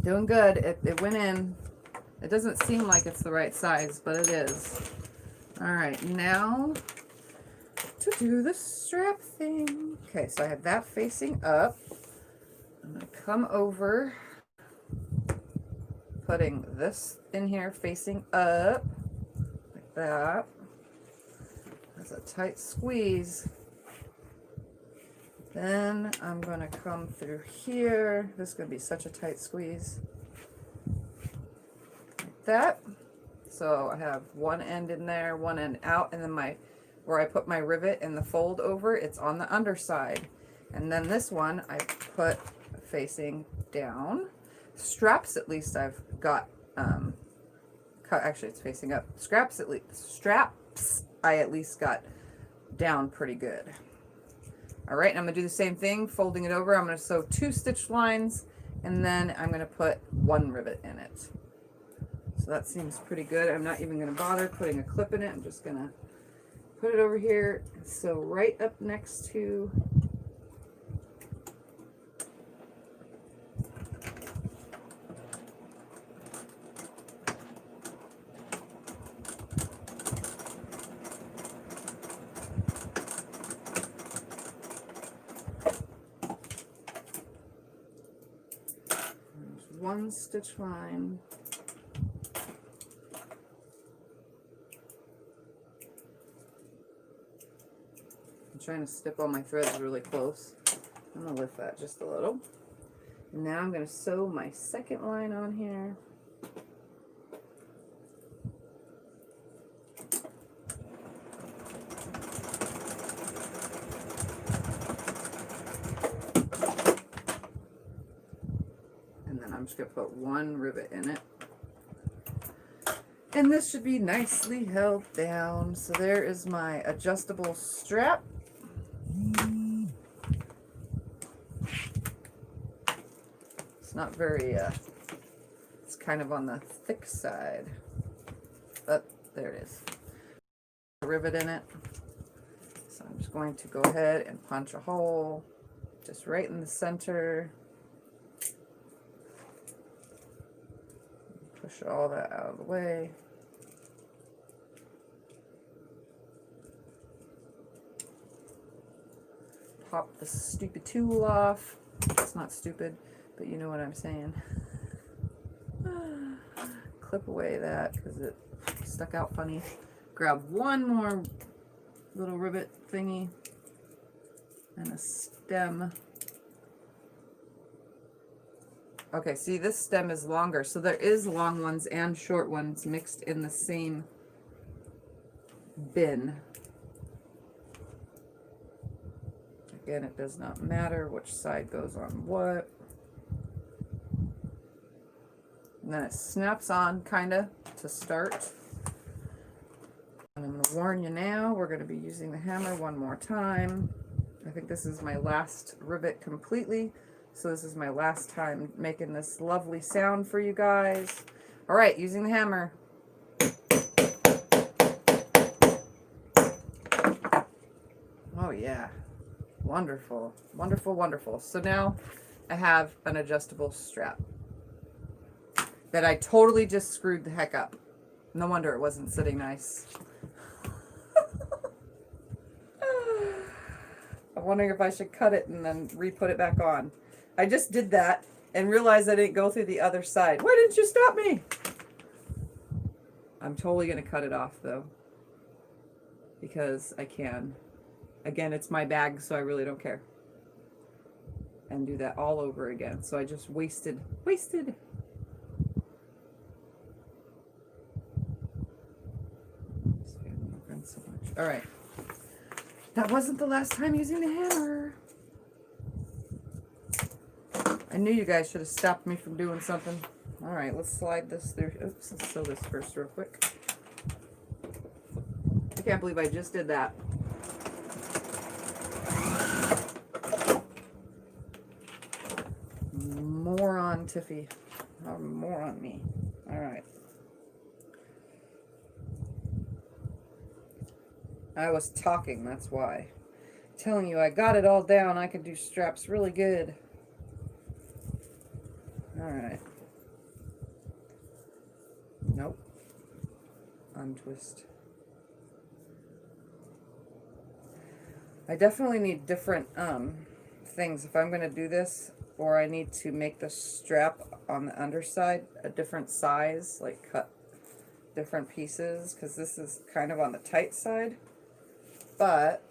Doing good. It went in. It doesn't seem like it's the right size, but it is. All right, now to do the strap thing. Okay, so I have that facing up. I'm gonna come over, putting this in here facing up, like that. That's a tight squeeze. Then I'm gonna come through here. This is gonna be such a tight squeeze. Like that. So I have one end in there, one end out, and then where I put my rivet and the fold over, it's on the underside. And then this one I put facing down. Straps, at least I've got cut. Actually, it's facing up. Straps I at least got down pretty good. All right, and I'm gonna do the same thing, folding it over. I'm gonna sew 2 stitch lines, and then I'm gonna put 1 rivet in it. So that seems pretty good. I'm not even gonna bother putting a clip in it. I'm just gonna put it over here. So right up next to there's 1 stitch line. Trying to snip all my threads really close. I'm gonna lift that just a little. And now I'm gonna sew my second line on here. And then I'm just gonna put 1 rivet in it. And this should be nicely held down. So there is my adjustable strap. It's not very, it's kind of on the thick side, but there it is. A rivet in it. So I'm just going to go ahead and punch a hole just right in the center. Push all that out of the way. Pop the stupid tool off. It's not stupid, but you know what I'm saying. Clip away that because it stuck out funny. Grab 1 more little rivet thingy and a stem. Okay, see, this stem is longer, so there is long ones and short ones mixed in the same bin. Again, it does not matter which side goes on what. And then it snaps on, kind of, to start. And I'm going to warn you now, we're going to be using the hammer 1 more time. I think this is my last rivet completely. So this is my last time making this lovely sound for you guys. All right, using the hammer. Oh yeah, wonderful, wonderful, wonderful. So now I have an adjustable strap that I totally just screwed the heck up. No wonder it wasn't sitting nice. I'm wondering if I should cut it and then re-put it back on. I just did that and realized I didn't go through the other side. Why didn't you stop me? I'm totally going to cut it off though, because I can. Again, it's my bag, so I really don't care. And do that all over again. So I just wasted. All right. That wasn't the last time using the hammer. I knew you guys should have stopped me from doing something. All right, let's slide this through. Oops, let's sew this first real quick. I can't believe I just did that. Moron Tiffy. More on me. All right. I was talking, that's why. Telling you, I got it all down. I can do straps really good. All right. Nope. Untwist. I definitely need different things if I'm going to do this, or I need to make the strap on the underside a different size, like cut different pieces, because this is kind of on the tight side, but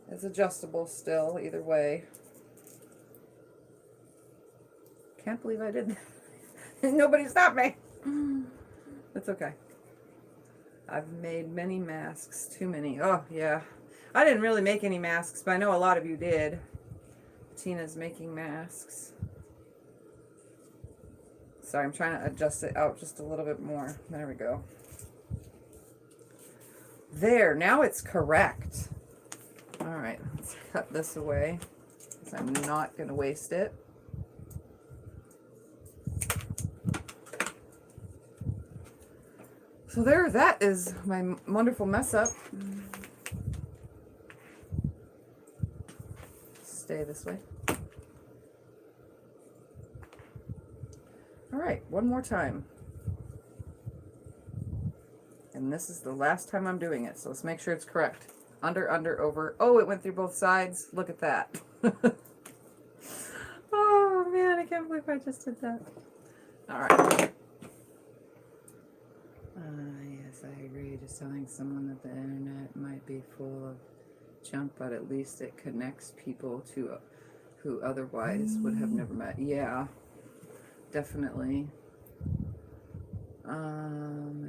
it's adjustable still either way. Can't believe I did that. Nobody stopped me. It's okay. I've made many masks, too many. Oh yeah, I didn't really make any masks, but I know a lot of you did. Tina's making masks. Sorry, I'm trying to adjust it out just a little bit more. There we go. There, now it's correct. All right, let's cut this away because I'm not going to waste it. So there, that is my wonderful mess up. Stay this way. All right, one more time. And this is the last time I'm doing it, so let's make sure it's correct. Under, over. Oh, it went through both sides. Look at that. Oh, man, I can't believe I just did that. All right. Yes, I agree. Just telling someone that the internet might be full of junk, but at least it connects people to who otherwise would have never met. Yeah, definitely.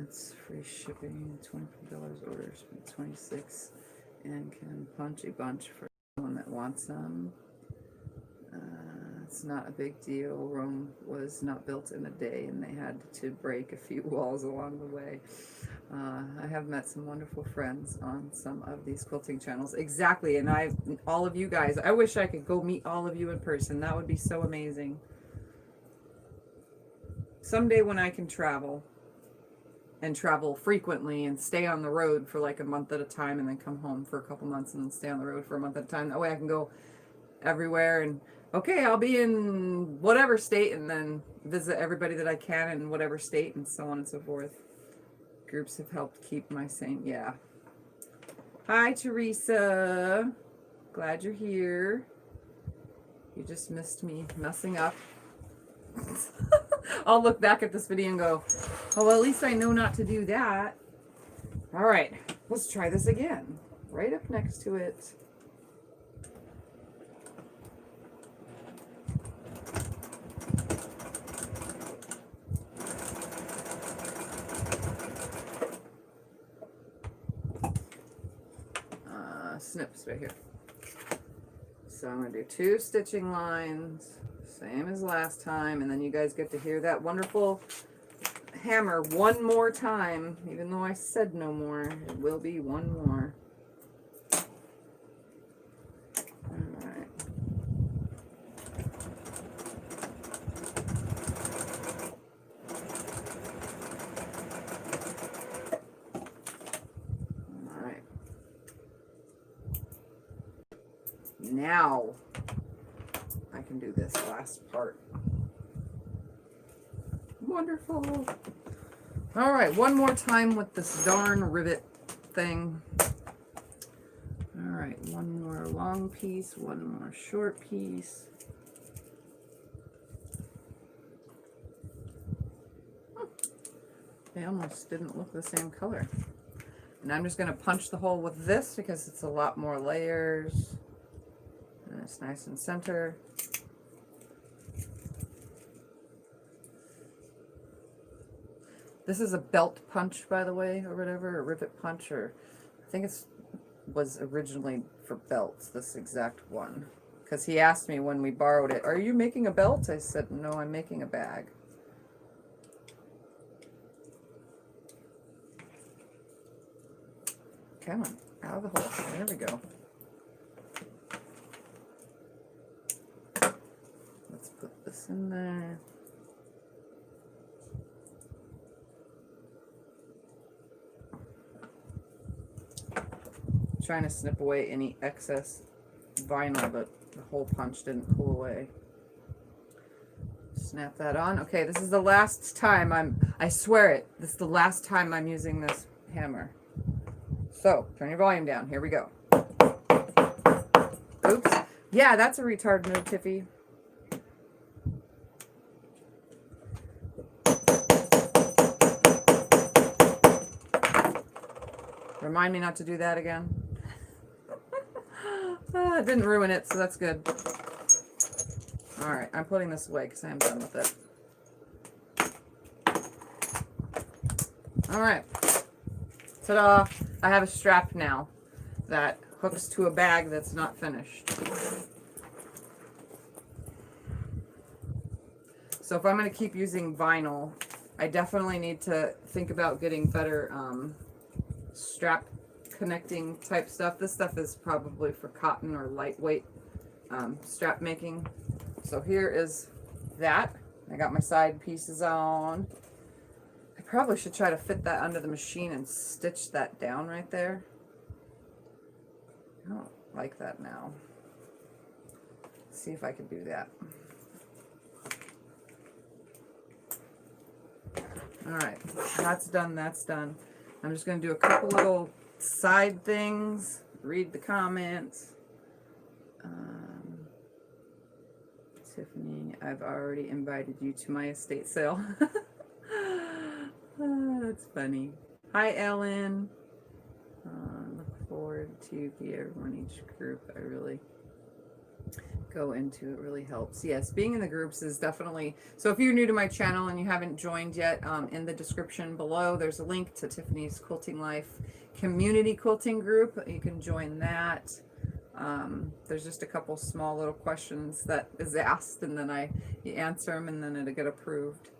It's free shipping, $24 orders from 26, and can punch a bunch for someone that wants them. It's not a big deal. Rome was not built in a day, and they had to break a few walls along the way. I have met some wonderful friends on some of these quilting channels. Exactly, and all of you guys, I wish I could go meet all of you in person. That would be so amazing. Someday when I can travel, and travel frequently and stay on the road for like a month at a time and then come home for a couple months and then stay on the road for a month at a time. That way I can go everywhere and, okay, I'll be in whatever state and then visit everybody that I can in whatever state and so on and so forth. Groups have helped keep my sane. Yeah. Hi, Teresa. Glad you're here. You just missed me messing up. I'll look back at this video and go, oh, well, at least I know not to do that. All right, let's try this again. Right up next to it. Snips right here. So I'm going to do 2 stitching lines. Same as last time, and then you guys get to hear that wonderful hammer one more time, even though I said no more. It will be one more. Alright. Alright. Now I can do this last part. Wonderful. All right, one more time with this darn rivet thing. All right, one more long piece, one more short piece. They almost didn't look the same color. And I'm just going to punch the hole with this because it's a lot more layers. And it's nice and center. This is a belt punch, by the way, or whatever, a rivet punch, or I think it was originally for belts, this exact one. Because he asked me when we borrowed it, are you making a belt? I said, no, I'm making a bag. Come on, out of the hole. There we go. Let's put this in there. Trying to snip away any excess vinyl, but the hole punch didn't pull away. Snap that on. Okay, this is the last time I swear it, this is the last time I'm using this hammer. So, turn your volume down. Here we go. Oops. Yeah, that's a retard move, Tiffy. Remind me not to do that again. It didn't ruin it, so that's good. Alright, I'm putting this away because I'm done with it. Alright. Ta-da! I have a strap now that hooks to a bag that's not finished. So if I'm going to keep using vinyl, I definitely need to think about getting better strap connecting type stuff. This stuff is probably for cotton or lightweight strap making. So here is that. I got my side pieces on. I probably should try to fit that under the machine and stitch that down right there. I don't like that now. Let's see if I can do that. Alright, that's done, that's done. I'm just going to do a couple little side things, read the comments. Tiffany, I've already invited you to my estate sale. That's funny. Hi, Ellen. Look forward to be everyone each group. I really go into it, really helps. Yes, being in the groups is definitely, so if you're new to my channel and you haven't joined yet, in the description below there's a link to Tiffany's Quilting Life community quilting group. You can join that. There's just a couple small little questions that is asked, and then you answer them, and then it'll get approved.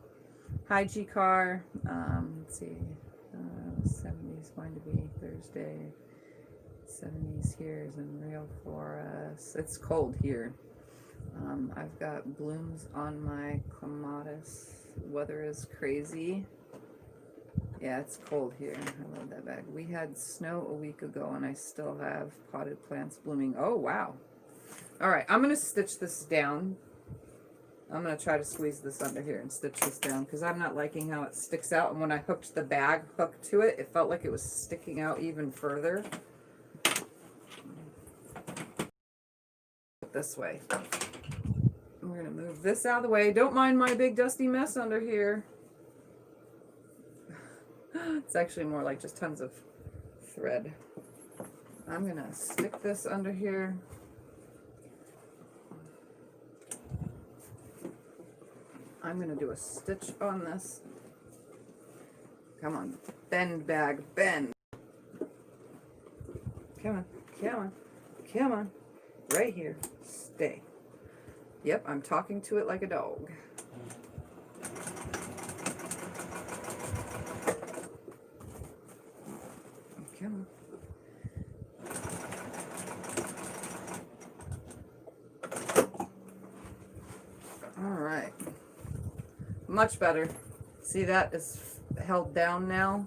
Hi, G-Car. Let's see. 70s going to be Thursday. 70s here is unreal for us. It's cold here. I've got blooms on my clematis. Weather is crazy. Yeah, it's cold here. I love that bag. We had snow a week ago and I still have potted plants blooming. Oh, wow. All right, I'm going to stitch this down. I'm going to try to squeeze this under here and stitch this down because I'm not liking how it sticks out. And when I hooked the bag hook to it, it felt like it was sticking out even further. This way. We're going to move this out of the way. Don't mind my big dusty mess under here. It's actually more like just tons of thread. I'm going to stick this under here. I'm going to do a stitch on this. Come on, bend bag, bend. Come on, come on, come on. Right here, stay. Yep, I'm talking to it like a dog. Come on. All right. Much better. See, that is held down now.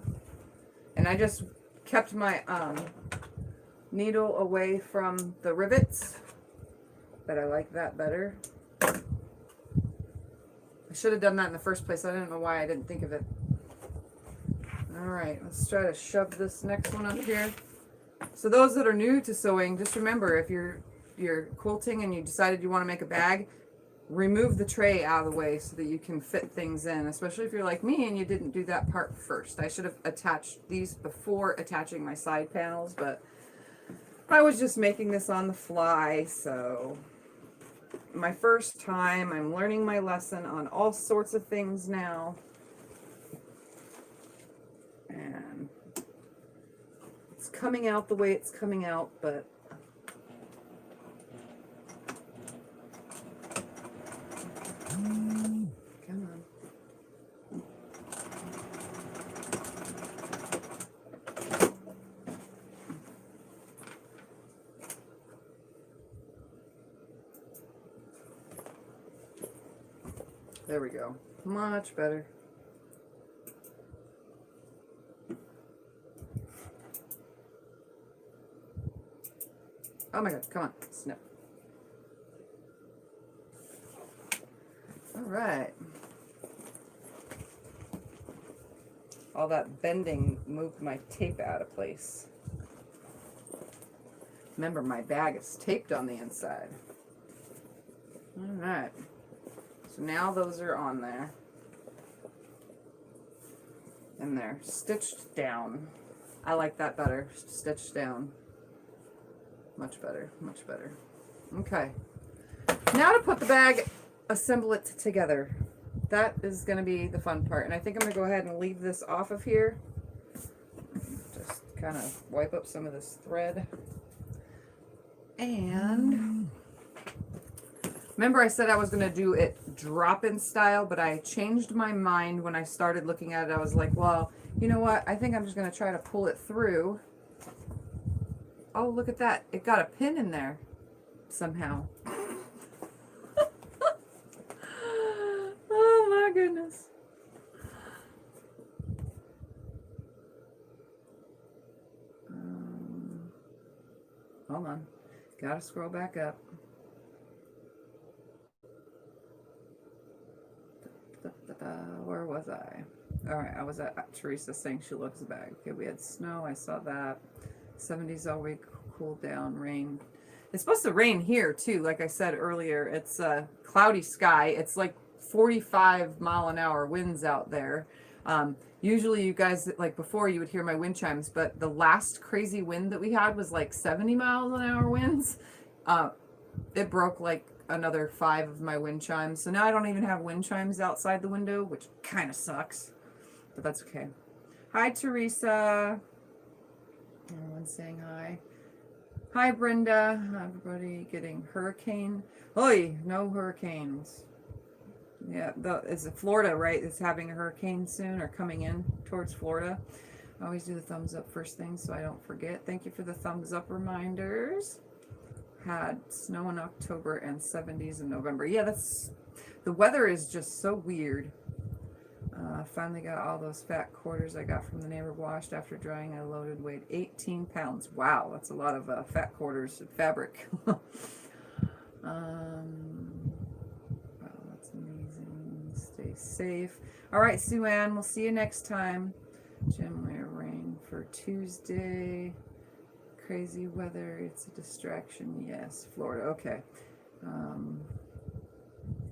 And I just kept my needle away from the rivets, but I like that better. I should have done that in the first place. I don't know why I didn't think of it. Alright, let's try to shove this next one up here. So those that are new to sewing, just remember, if you're quilting and you decided you want to make a bag, remove the tray out of the way so that you can fit things in, especially if you're like me and you didn't do that part first. I should have attached these before attaching my side panels, but I was just making this on the fly, so my first time, I'm learning my lesson on all sorts of things now. And it's coming out the way it's coming out, but come on. There we go. Much better. Oh my god, come on, snip. All right. All that bending moved my tape out of place. Remember, my bag is taped on the inside. All right. So now those are on there. And they're stitched down. I like that better, stitched down. Much better, much better. Okay. Now to put the bag, assemble it together. That is going to be the fun part. And I think I'm going to go ahead and leave this off of here. Just kind of wipe up some of this thread. And remember I said I was going to do it drop-in style, but I changed my mind when I started looking at it. I was like, well, you know what? I think I'm just going to try to pull it through. Oh, look at that. It got a pin in there somehow. Oh my goodness. Hold on. Gotta scroll back up. Where was I? All right, I was at Teresa saying she loves the bag. Okay, we had snow. I saw that. 70s all week, cool down, rain. It's supposed to rain here too. Like I said earlier, it's a cloudy sky. It's like 45-mile-an-hour winds out there. Usually you guys, like before, you would hear my wind chimes, but the last crazy wind that we had was like 70-mile-an-hour winds. It broke like another 5 of my wind chimes. So now I don't even have wind chimes outside the window, which kind of sucks, but that's okay. Hi, Teresa. Everyone's saying hi. Hi, Brenda. Everybody getting hurricane. Oi, no hurricanes. Yeah, it's Florida, right? It's having a hurricane soon or coming in towards Florida. I always do the thumbs up first thing so I don't forget. Thank you for the thumbs up reminders. Had snow in October and 70s in November. Yeah, the weather is just so weird. Finally got all those fat quarters I got from the neighbor washed after drying. I loaded, weighed 18 pounds. Wow, that's a lot of fat quarters of fabric. Wow, that's amazing. Stay safe. All right, Sue Ann, we'll see you next time. Jim, we're rain for Tuesday. Crazy weather, it's a distraction. Yes, Florida. Okay.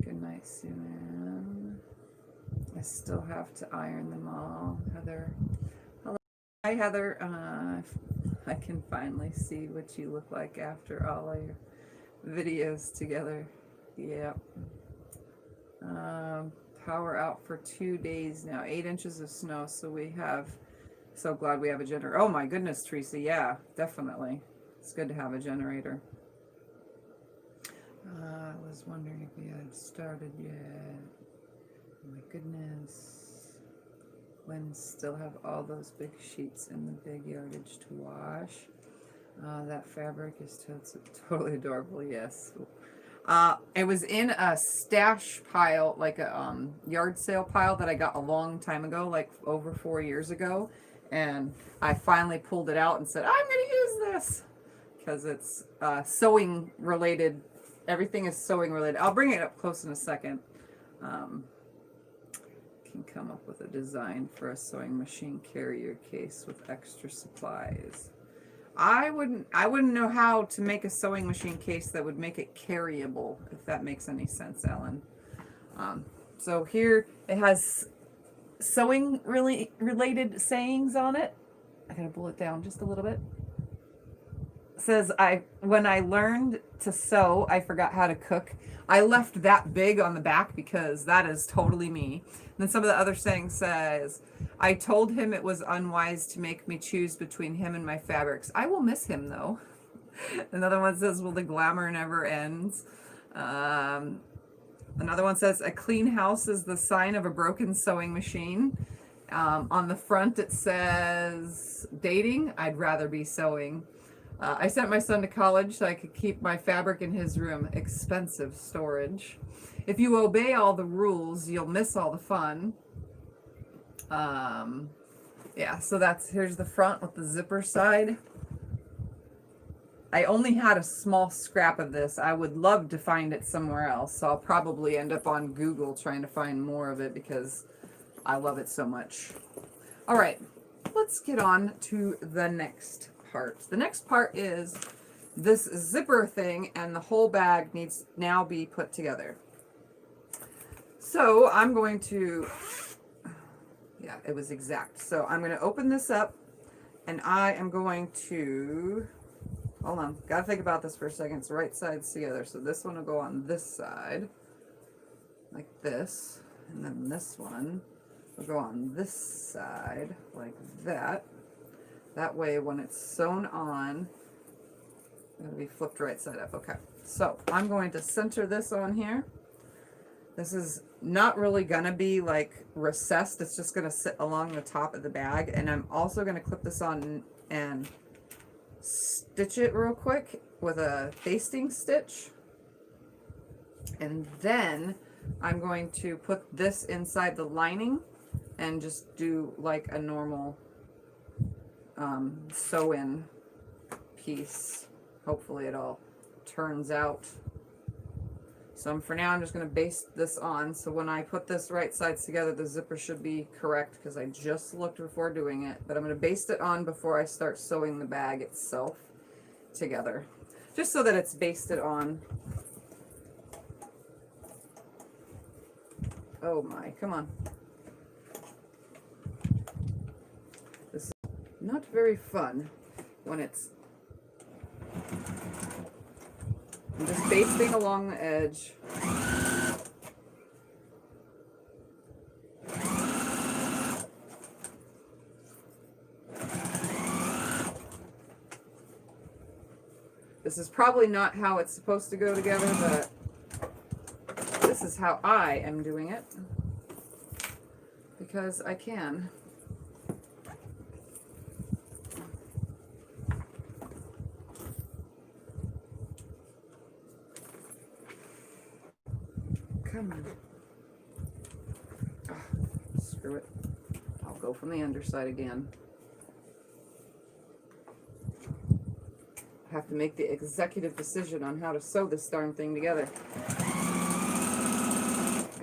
Good night, Sue Ann. I still have to iron them all. Heather. Hello. Hi, Heather. I can finally see what you look like after all of your videos together. Yep. Power out for 2 days now. 8 inches of snow. So we have, so glad we have a generator. Oh my goodness, Teresa. Yeah, definitely. It's good to have a generator. I was wondering if you had started yet. Oh my goodness. When still have all those big sheets in the big yardage to wash. That fabric is totally adorable. Yes. It was in a stash pile, like a yard sale pile that I got a long time ago, like over 4 years ago. And I finally pulled it out and said, I'm going to use this because it's sewing related. Everything is sewing related. I'll bring it up close in a second. Can come up with a design for a sewing machine carrier case with extra supplies. I wouldn't know how to make a sewing machine case that would make it carryable, if that makes any sense, Ellen. So here it has sewing related sayings on it. I gotta pull it down just a little bit. It says, when I learned to sew, I forgot how to cook. I left that big on the back because that is totally me. And then some of the other sayings says, I told him it was unwise to make me choose between him and my fabrics. I will miss him though. Another one says, well, the glamour never ends. Another one says, a clean house is the sign of a broken sewing machine. On the front it says, dating, I'd rather be sewing. I sent my son to college so I could keep my fabric in his room. Expensive storage. If you obey all the rules, you'll miss all the fun. Yeah, so here's the front with the zipper side. I only had a small scrap of this. I would love to find it somewhere else, so I'll probably end up on Google trying to find more of it because I love it so much. All right, let's get on to the next part. The next part is this zipper thing, and the whole bag needs now be put together. So I'm going to, yeah, it was exact. So I'm going to open this up, and I am going to, hold on, got to think about this for a second. It's right sides together. So this one will go on this side, like this, and then this one will go on this side, like that. That way, when it's sewn on, it'll be flipped right side up. Okay, so I'm going to center this on here. This is not really gonna be like recessed. It's just gonna sit along the top of the bag. And I'm also gonna clip this on and stitch it real quick with a basting stitch. And then I'm going to put this inside the lining and just do like a normal sew-in piece. Hopefully it all turns out. So for now I'm just going to baste this on, so when I put this right sides together the zipper should be correct because I just looked before doing it, but I'm going to baste it on before I start sewing the bag itself together, just so that it's basted on. Oh my, come on. This is not very fun when it's, I'm just basting along the edge. This is probably not how it's supposed to go together, but this is how I am doing it because I can. Come on. Oh, screw it. I'll go from the underside again. I have to make the executive decision on how to sew this darn thing together.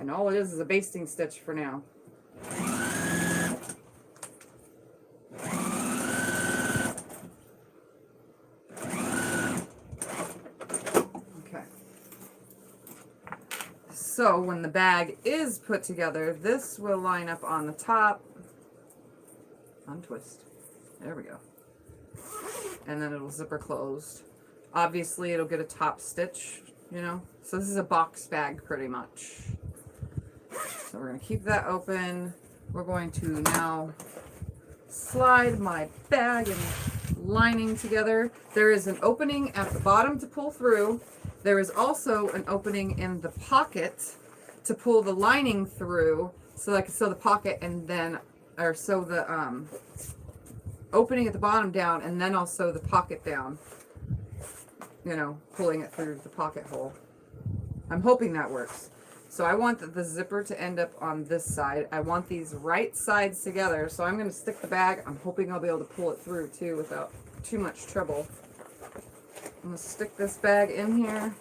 And all it is a basting stitch for now. So when the bag is put together, this will line up on the top, untwist, there we go, and then it'll zipper closed. Obviously it'll get a top stitch, you know, so this is a box bag pretty much. So we're going to keep that open. We're going to now slide my bag and lining together. There is an opening at the bottom to pull through. There is also an opening in the pocket to pull the lining through, so I can sew the pocket and then, or sew the opening at the bottom down, and then I'll sew the pocket down, you know, pulling it through the pocket hole. I'm hoping that works. So I want the zipper to end up on this side. I want these right sides together, so I'm going to stick the bag. I'm hoping I'll be able to pull it through too without too much trouble. I'm going to stick this bag in here.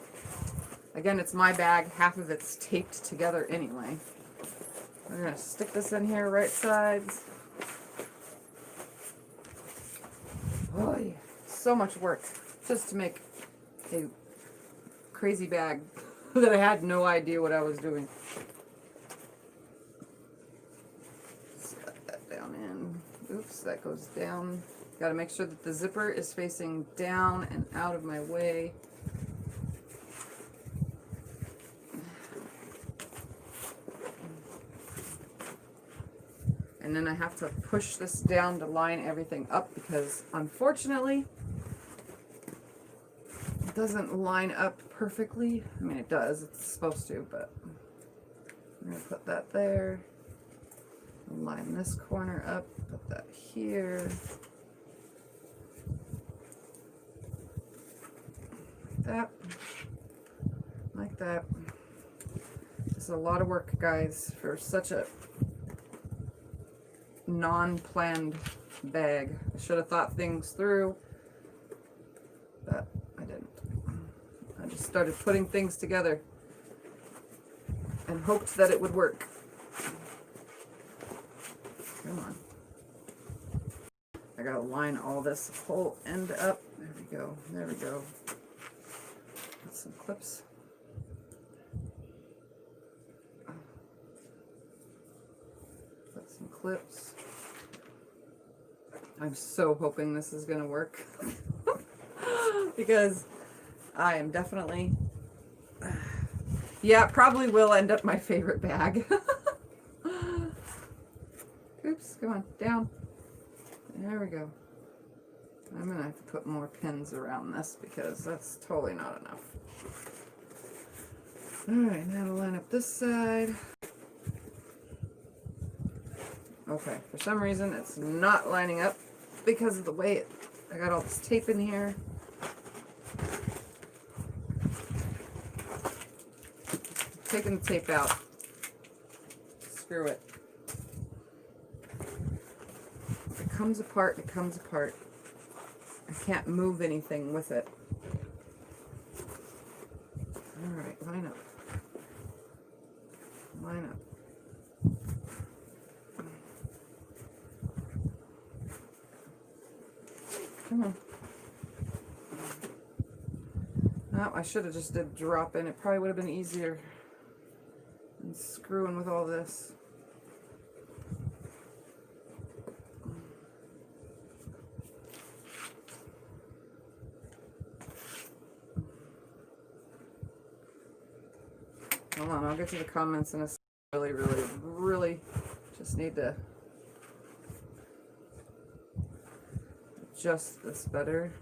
Again, it's my bag. Half of it's taped together anyway. I'm going to stick this in here, right sides. Oh, yeah. So much work just to make a crazy bag that I had no idea what I was doing. Set that down in. Oops, that goes down. Got to make sure that the zipper is facing down and out of my way. And then I have to push this down to line everything up because unfortunately it doesn't line up perfectly. I mean, it does, it's supposed to, but I'm going to put that there. Line this corner up, put that here. That, like that. a lot of work, guys, for such a non-planned bag. I should have thought things through, but I didn't. I just started putting things together and hoped that it would work. Come on. I gotta line all this whole end up. There we go. There we go. Got some clips. Put some clips. I'm so hoping this is gonna work because I am definitely, yeah, probably will end up my favorite bag. Oops, come on, down. There we go. I'm gonna have to put more pins around this because that's totally not enough. Alright, now to line up this side. Okay, for some reason it's not lining up because of the way I got all this tape in here. Taking the tape out. Screw it. If it comes apart, it comes apart. I can't move anything with it. Alright, line up. Line up. Come on. Oh, I should have just did drop in. It probably would have been easier than screwing with all this. Hold on, I'll get to the comments in a really just need to adjust this better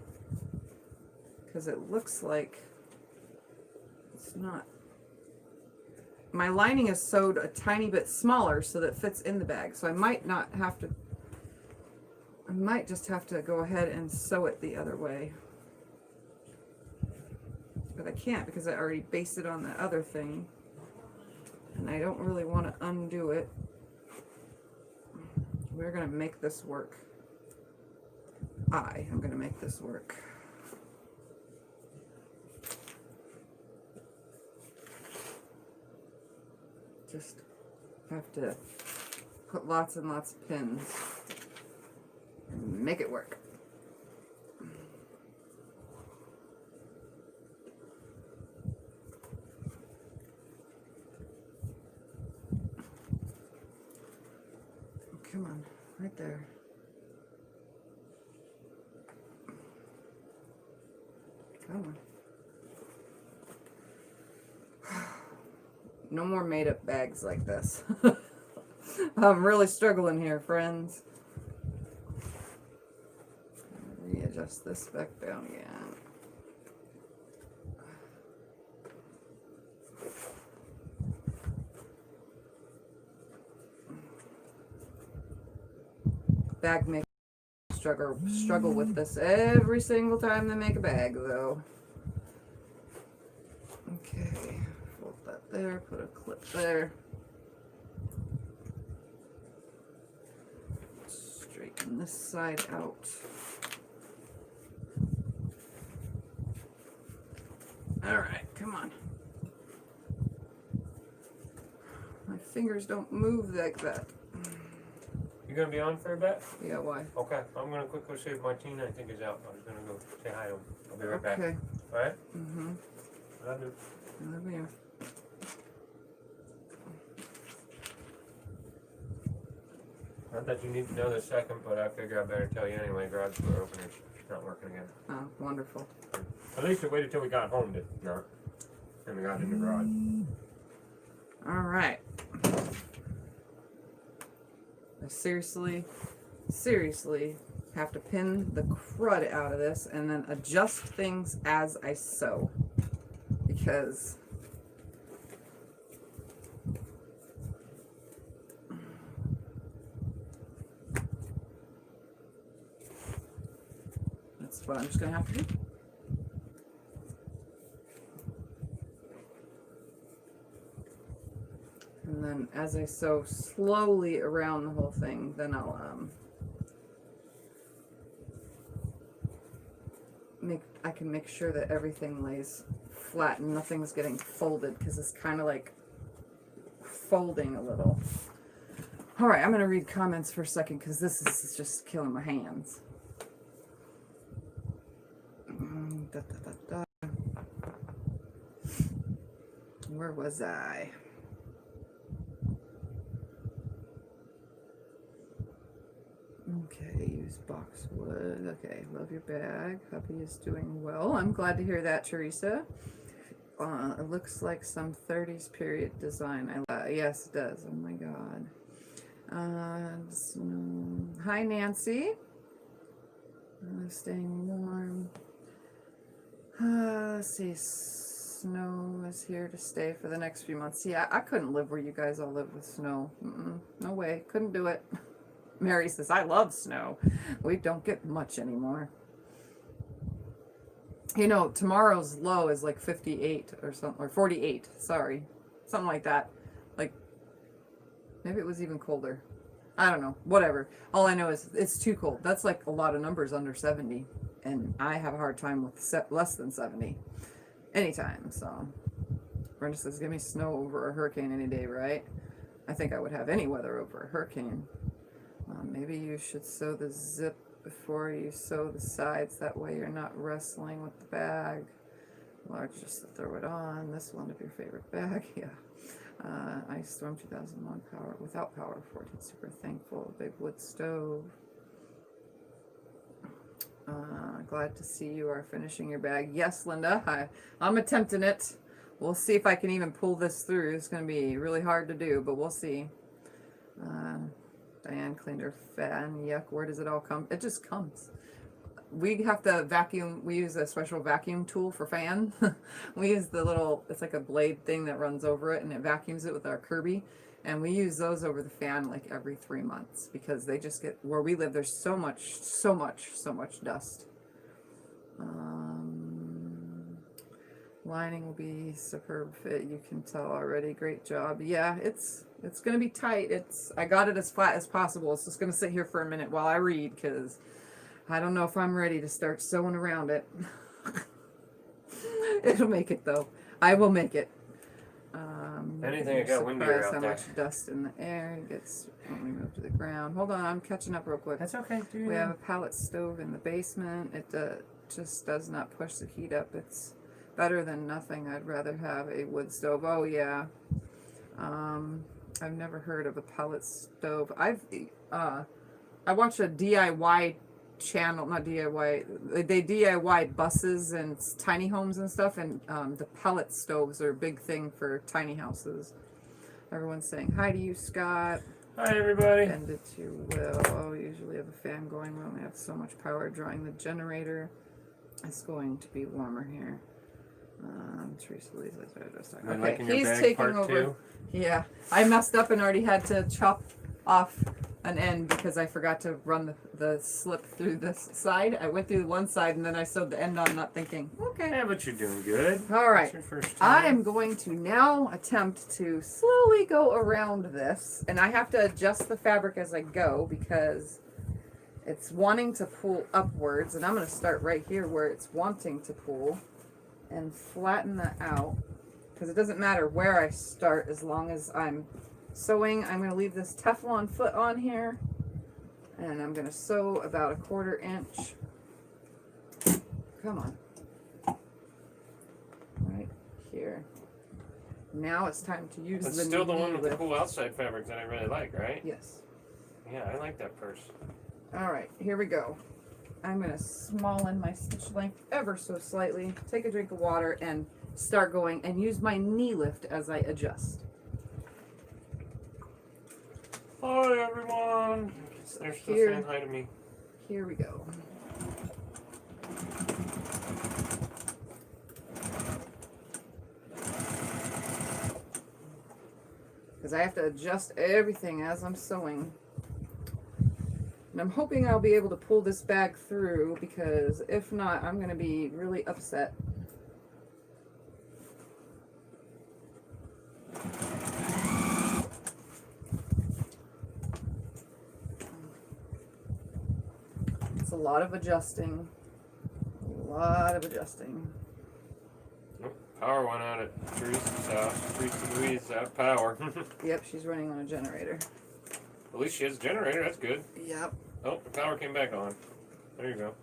because it looks like it's not. My lining is sewed a tiny bit smaller so that it fits in the bag, so I might not have to, I might just have to go ahead and sew it the other way, but I can't because I already based it on the other thing and I don't really want to undo it. We're gonna make this work. I am going to make this work. Just have to put lots and lots of pins and make it work. Come on, right there. Come on. No more made up bags like this. I'm really struggling here, friends. Readjust this back down again. Bag makers struggle with this every single time they make a bag, though. Okay, fold that there, put a clip there. Straighten this side out. Alright, come on. My fingers don't move like that. You gonna be on for a bit? Yeah, why? Okay, I'm gonna quick go see if Martina, I think, is out. I was gonna go say hi to him. I'll be right back. Okay. Alright? Mm-hmm. Love you. Love you. Not that you need to know this second, but I figure I better tell you anyway. Garage door opener's not working again. Oh, wonderful. At least it waited till we got home to not. And we got in the garage. All right. I seriously have to pin the crud out of this and then adjust things as I sew, because that's what I'm just gonna have to do. And as I sew slowly around the whole thing, then I'll I can make sure that everything lays flat and nothing's getting folded, because it's kind of like folding a little. All right, I'm going to read comments for a second because this is just killing my hands. Where was I? Okay, use boxwood. Okay, love your bag. Hubby is doing well. I'm glad to hear that, Teresa. It looks like some 30s period design. Yes, it does. Oh my God. Hi, Nancy. Staying warm. Let's see. Snow is here to stay for the next few months. Yeah, I couldn't live where you guys all live with snow. No way. Couldn't do it. Mary says, I love snow. We don't get much anymore. You know, tomorrow's low is like 58 or something, or 48. Sorry. Something like that. Like, maybe it was even colder. I don't know. Whatever. All I know is it's too cold. That's like a lot of numbers under 70. And I have a hard time with less than 70. Anytime, so. Brenda says, give me snow over a hurricane any day, right? I think I would have any weather over a hurricane. Maybe you should sew the zip before you sew the sides. That way you're not wrestling with the bag. Large, just to throw it on. This one of your favorite bag, yeah. Ice Storm 2001 power, without power 14. Super thankful. Big wood stove. Glad to see you are finishing your bag. Yes, Linda, I'm attempting it. We'll see if I can even pull this through. It's going to be really hard to do, but we'll see. Diane cleaned her fan. Yuck, where does it all come? It just comes. We have to vacuum. We use a special vacuum tool for fan. We use the little, it's like a blade thing that runs over it and it vacuums it with our Kirby. And we use those over the fan like every 3 months because they just get, where we live, there's so much dust. Lining will be superb fit. You can tell already. Great job. Yeah, it's going to be tight. I got it as flat as possible. It's just going to sit here for a minute while I read because I don't know if I'm ready to start sewing around it. It'll make it though. I will make it. Anything that got windier out how there. much dust in the air gets removed to the ground. Hold on, I'm catching up real quick. That's okay. We have a pellet stove in the basement. It just does not push the heat up. It's better than nothing. I'd rather have a wood stove. Oh yeah. I've never heard of a pellet stove. I watched a DIY channel, not DIY, they DIY buses and tiny homes and stuff, and the pellet stoves are a big thing for tiny houses. Everyone's saying hi to you, Scott. Hi everybody. Bend it to will. Oh, usually have a fan going. We only have so much power drawing the generator. It's going to be warmer here. Teresa Lee says, okay, he's taking over. 2? Yeah, I messed up and already had to chop off an end because I forgot to run the slip through this side. I went through one side and then I sewed the end on, not thinking, okay. Yeah, but you're doing good. All right. Your first I time. am going to now attempt to slowly go around this, and I have to adjust the fabric as I go because it's wanting to pull upwards, and I'm going to start right here where it's wanting to pull and flatten that out because it doesn't matter where I start as long as I'm sewing. I'm going to leave this Teflon foot on here, and I'm going to sew about 1/4 inch. Come on. Right here. Now it's time to use That's the still the one with the lift. cool outside fabric that I really like, right? Yes. Yeah, I like that purse. All right, here we go. I'm going to smallen my stitch length ever so slightly, take a drink of water, and start going, and use my knee lift as I adjust. Hi everyone. They're still Here. saying hi to me. Here we go. Because I have to adjust everything as I'm sewing. And I'm hoping I'll be able to pull this bag through, because if not, I'm going to be really upset. It's a lot of adjusting. A lot of adjusting. Oh, power went out at Teresa's house. Teresa Louise out of power. Yep, she's running on a generator. At least she has a generator. That's good. Yep. Oh, the power came back on. There you go.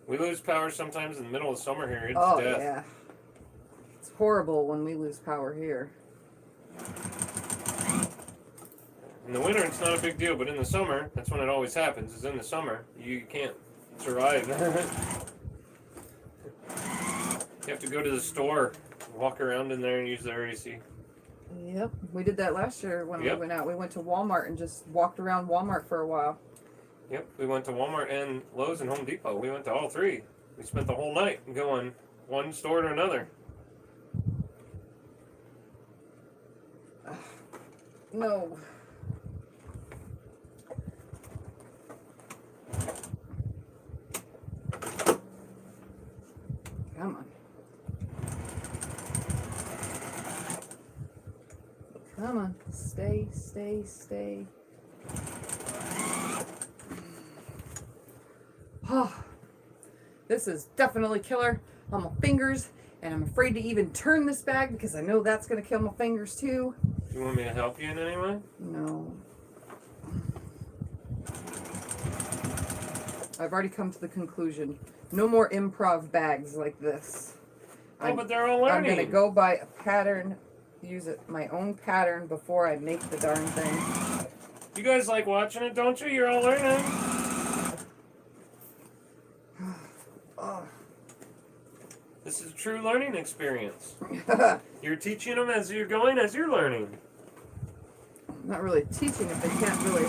We lose power sometimes in the middle of summer here. It's Oh, death. yeah. It's horrible when we lose power here. In the winter, it's not a big deal, but in the summer, that's when it always happens. Is in the summer, you can't survive. You have to go to the store, walk around in there, and use their AC. Yep. We did that last year when Yep. we went out. We went to Walmart and just walked around Walmart for a while. Yep, we went to Walmart and Lowe's and Home Depot. We went to all three. We spent the whole night going one store to another. No. Come on. Come on. Stay, stay, stay. Oh, this is definitely killer on my fingers, and I'm afraid to even turn this bag because I know that's going to kill my fingers too. Do you want me to help you in any way? No. I've already come to the conclusion. No more improv bags like this. Oh, but they're all learning. I'm going to go by a pattern, use my own pattern before I make the darn thing. You guys like watching it, don't you? You're all learning. Oh. This is a true learning experience. You're teaching them as you're going, as you're learning. I'm not really teaching if they can't really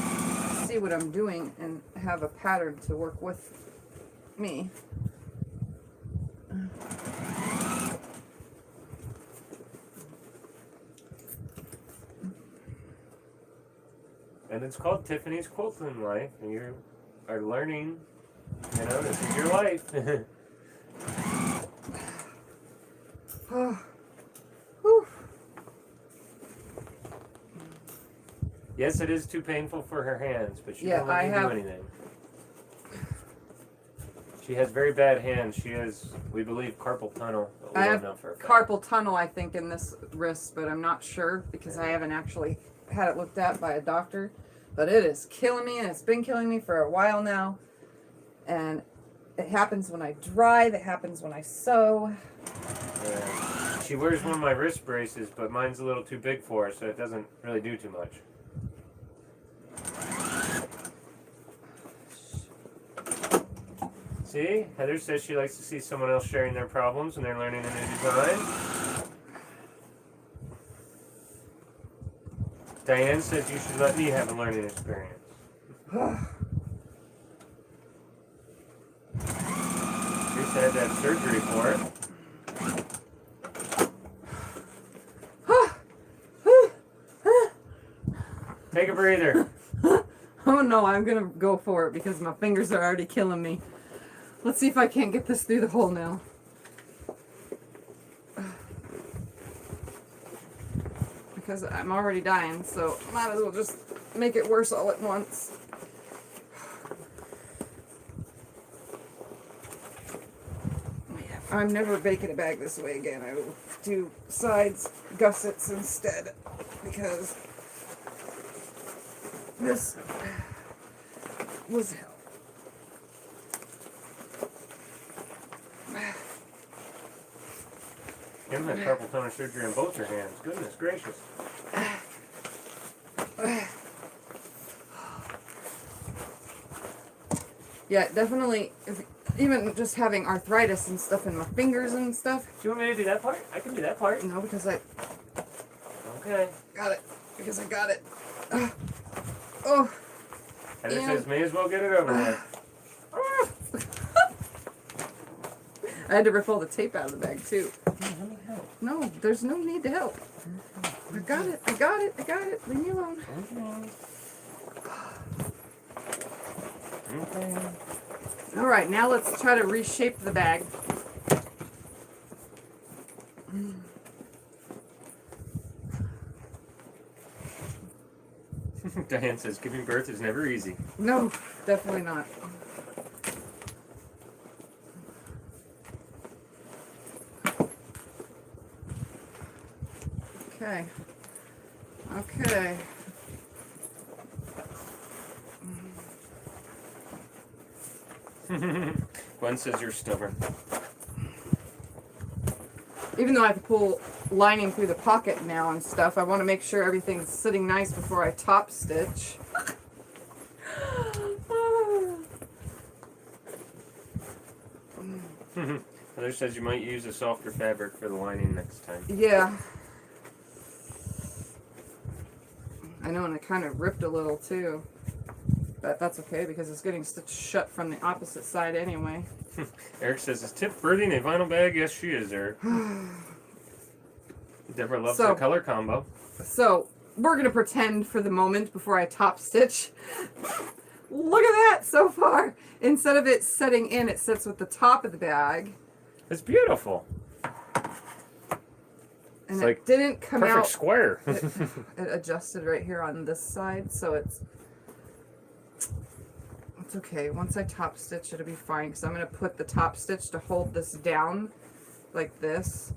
see what I'm doing and have a pattern to work with me. And it's called Tiffany's Quilting Life, and you are learning. You know, this is your life. Oh. Whew. Yes, it is too painful for her hands, but she Yeah, won't let me do anything. She has very bad hands. She has, we believe, carpal tunnel. But we I don't have know for a fact. carpal tunnel, I think, in this wrist, but I'm not sure because I haven't actually had it looked at by a doctor. But it is killing me, and it's been killing me for a while now. And it happens when I drive. It happens when I sew. Yeah. She wears one of my wrist braces, but mine's a little too big for her, so it doesn't really do too much. See? Heather says she likes to see someone else sharing their problems when they're learning a new design. Diane says you should let me have a learning experience. Teresa had to have surgery for it. Take a breather. Oh no, I'm gonna go for it because my fingers are already killing me. Let's see if I can't get this through the hole now. Because I'm already dying, so might as well just make it worse all at once. Yeah, I'm never baking a bag this way again. I will do sides gussets instead because this was hell. Kim had carpal tunnel surgery on both her hands. Goodness gracious. Yeah, definitely. Even just having arthritis and stuff in my fingers and stuff. Do you want me to do that part? I can do that part. No, because I Okay. got it. Because I got it. Oh. Heather Yeah. says may as well get it over with. I had to rip all the tape out of the bag too. Let me help. No, there's no need to help. I got it. I got it. I got it. Leave me alone. Okay. All right, now let's try to reshape the bag. Diane says giving birth is never easy. No, definitely not. Okay. Okay. Gwen says you're stubborn. Even though I have to pull lining through the pocket now and stuff, I want to make sure everything's sitting nice before I top stitch. Heather says you might use a softer fabric for the lining next time. Yeah. I know, and it kind of ripped a little too. But that's okay because it's getting stitched shut from the opposite side anyway. Eric says, is Tiff birding a vinyl bag? Yes, she is, Eric. Deborah loves the color combo. So, we're going to pretend for the moment before I top stitch. Look at that so far. Instead of it setting in, it sits with the top of the bag. It's beautiful. And it's it like didn't come perfect out. Square. It adjusted right here on this side, so it's okay. Once I top stitch, it'll be fine because I'm going to put the top stitch to hold this down like this.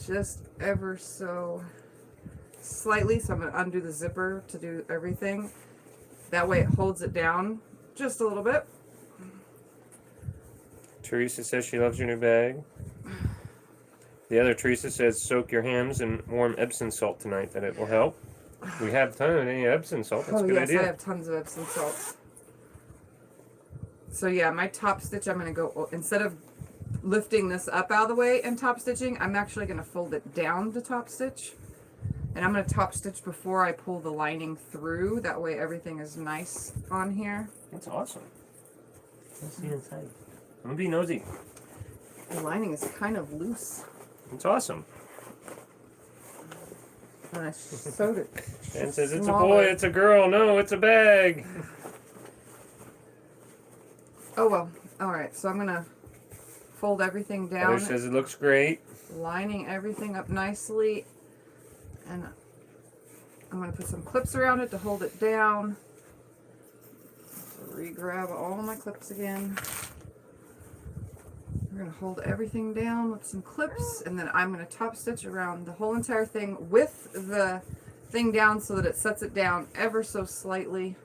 Just ever so slightly. So I'm going to undo the zipper to do everything. That way it holds it down just a little bit. Teresa says she loves your new bag. The other Teresa says soak your hams in warm Epsom salt tonight, that it will help. We have tons of Epsom salt. That's a good idea. I have tons of Epsom salt. So yeah, my top stitch, I'm going to go, instead of lifting this up out of the way and top stitching, I'm actually going to fold it down to top stitch. And I'm going to top stitch before I pull the lining through. That way everything is nice on here. That's awesome. Let's see inside. I'm going to be nosy. The lining is kind of loose. It's awesome. And I sewed it. Dan says it's a smaller. boy, it's a girl. No, it's a bag. Oh well. Alright, so I'm going to fold everything down. Heather says it looks great. Lining everything up nicely. And I'm going to put some clips around it to hold it down. So re-grab all of my clips again. We're going to hold everything down with some clips, and then I'm going to top stitch around the whole entire thing with the thing down so that it sets it down ever so slightly.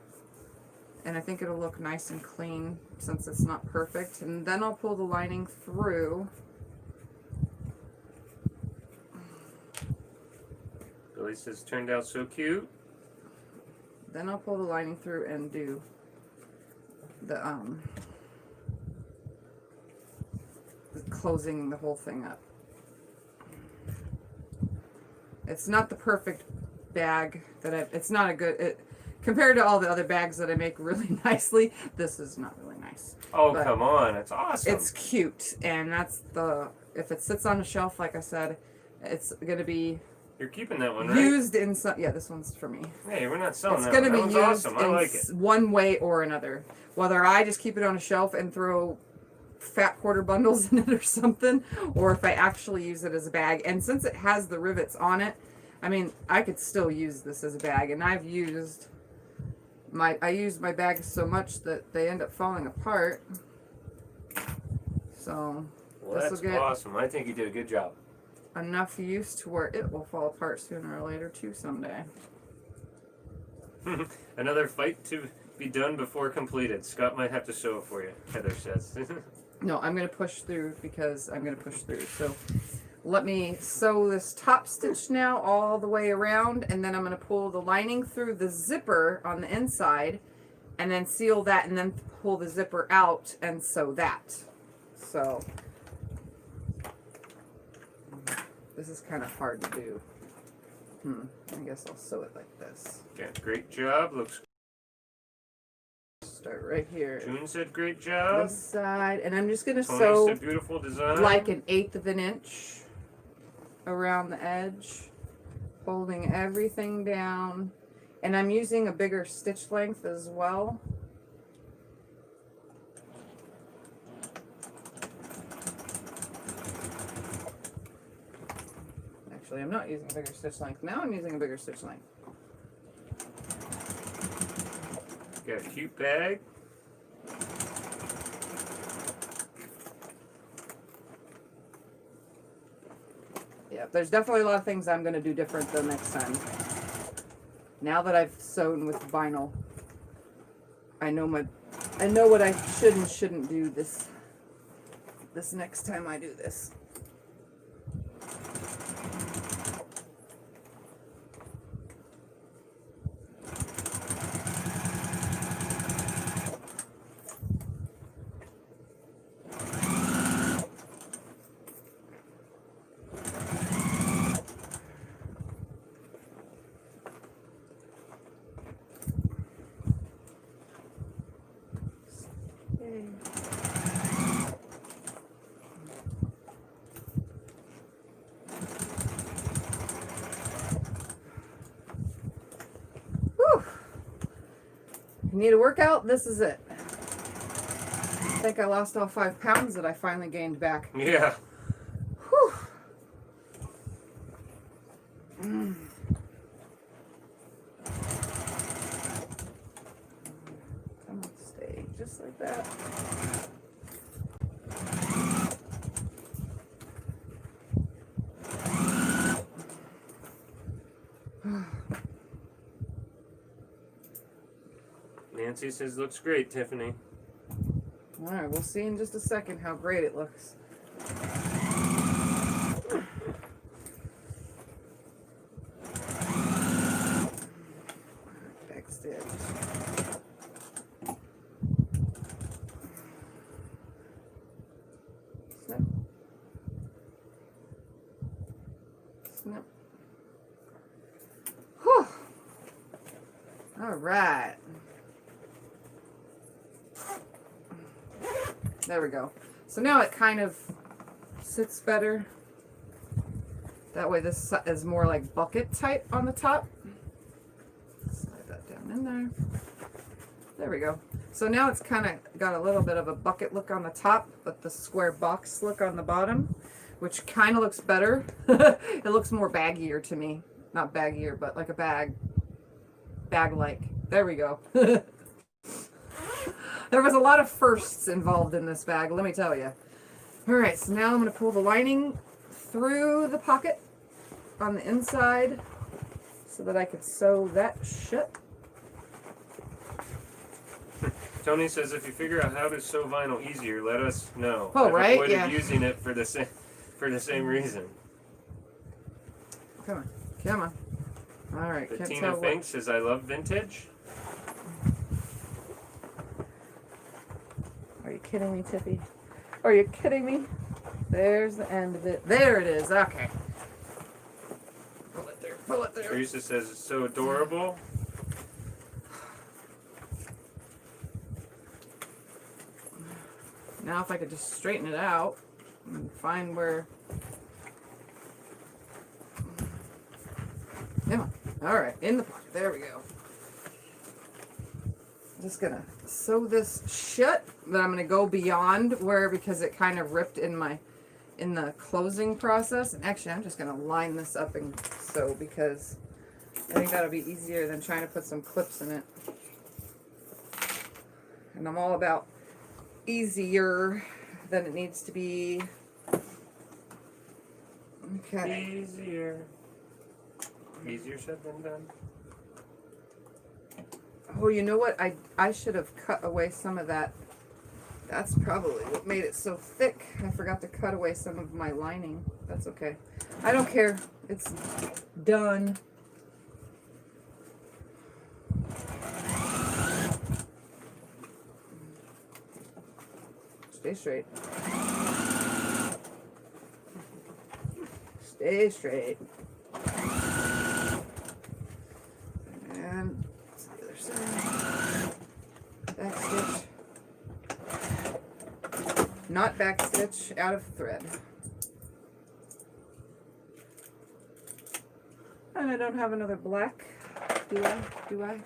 And I think it'll look nice and clean since it's not perfect. And then I'll pull the lining through. Billy says turned out so cute. Then I'll pull the lining through and do the closing the whole thing up. It's not the perfect bag that it's not a good, compared to all the other bags that I make really nicely, this is not really nice. Oh, But come on. It's awesome. it's cute, and that's if it sits on a shelf, like I said, it's going to be You're keeping that one, right? used in some, yeah, this one's for me. Hey, we're not selling It's that going to one. be That one's used awesome. I in like it. one way or another. Whether I just keep it on a shelf and throw fat quarter bundles in it or something, or if I actually use it as a bag. And since it has the rivets on it, I mean, I could still use this as a bag. And I used my bags so much that they end up falling apart. So Well, this that's will get awesome. I think you did a good job. enough use to where it will fall apart sooner or later too someday. Another fight to be done before completed. Scott might have to sew it for you, Heather says. No, I'm going to push through because I'm going to push through. So let me sew this top stitch now all the way around, and then I'm going to pull the lining through the zipper on the inside and then seal that and then pull the zipper out and sew that. So this is kind of hard to do. I guess I'll sew it like this. Yeah, great job. Looks. Start right here. June said great job. This side, and I'm just going to Tony sew said beautiful design. like 1/8 of an inch around the edge, holding everything down. And I'm using a bigger stitch length as well. Actually, Actually, I'm not using a bigger stitch length. Now I'm using a bigger stitch length. Got a cute bag. Yeah, there's definitely a lot of things I'm going to do different though next time. Now that I've sewn with vinyl, I know what I should and shouldn't do this next time I do this. Whew. You need a workout? This is it. I think I lost all 5 pounds that I finally gained back. Yeah. Whew. Come on, stay just like that. Nancy says looks great, Tiffany. All right, we'll see in just a second how great it looks. Back stitch. Snip. Snip. Whew. All right. There we go. So now it kind of sits better. That way this is more like bucket type on the top. Slide that down in there. There we go. So now it's kind of got a little bit of a bucket look on the top, but the square box look on the bottom, which kind of looks better. It looks more baggier to me. Not baggier, but like a bag. Bag-like. There we go. There was a lot of firsts involved in this bag, let me tell you. All right, so now I'm going to pull the lining through the pocket on the inside so that I could sew that shut. Tony says if you figure out how to sew vinyl easier, let us know. Oh, I've right? avoided Yeah. using it for the same reason. Come on, come on. All right, can't Bettina tell what. Fink says I love vintage. Are you kidding me, Tiffy? Are you kidding me? There's the end of it. There it is. Okay. Pull it there. Pull it there. Teresa says it's so adorable. Now if I could just straighten it out and find where. Come on. All right, in the pocket. There we go. Just gonna sew this shut, but I'm gonna go beyond where, because it kind of ripped in the closing process. And actually, I'm just gonna line this up and sew, because I think that'll be easier than trying to put some clips in it. And I'm all about easier than it needs to be. Okay. Easier said than done. Oh, you know what? I should have cut away some of that. That's probably what made it so thick. I forgot to cut away some of my lining. That's okay. I don't care. It's done. Stay straight. Stay straight. And the other side. Back stitch. Not back stitch, out of thread. And I don't have another black. Do I? Do I?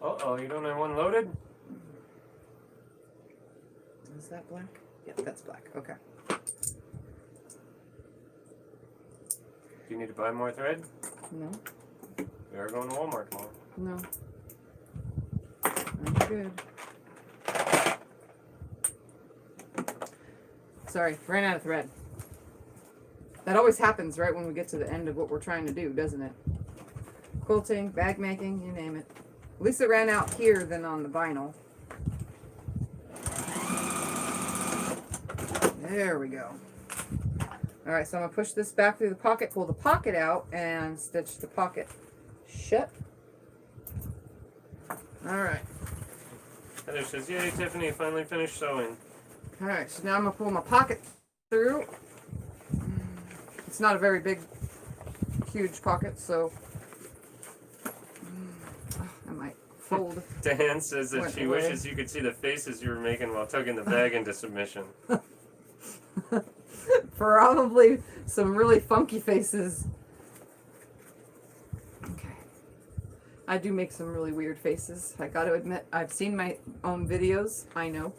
Uh-oh, you don't have one loaded? Is that black? Yeah, that's black. Okay. Do you need to buy more thread? No. We are going to Walmart tomorrow. No. I'm good. Sorry, ran out of thread. That always happens right when we get to the end of what we're trying to do, doesn't it? Quilting, bag making, you name it. At least it ran out here than on the vinyl. There we go. Alright, so I'm going to push this back through the pocket, pull the pocket out, and stitch the pocket shut. Alright. Heather says, yay, Tiffany, finally finished sewing. Alright, so now I'm going to pull my pocket through. It's not a very big, huge pocket, so I might fold. Dan says that Went she away. wishes you could see the faces you were making while tugging the bag into submission. Probably some really funky faces. Okay. I do make some really weird faces. I got to admit, I've seen my own videos. I know.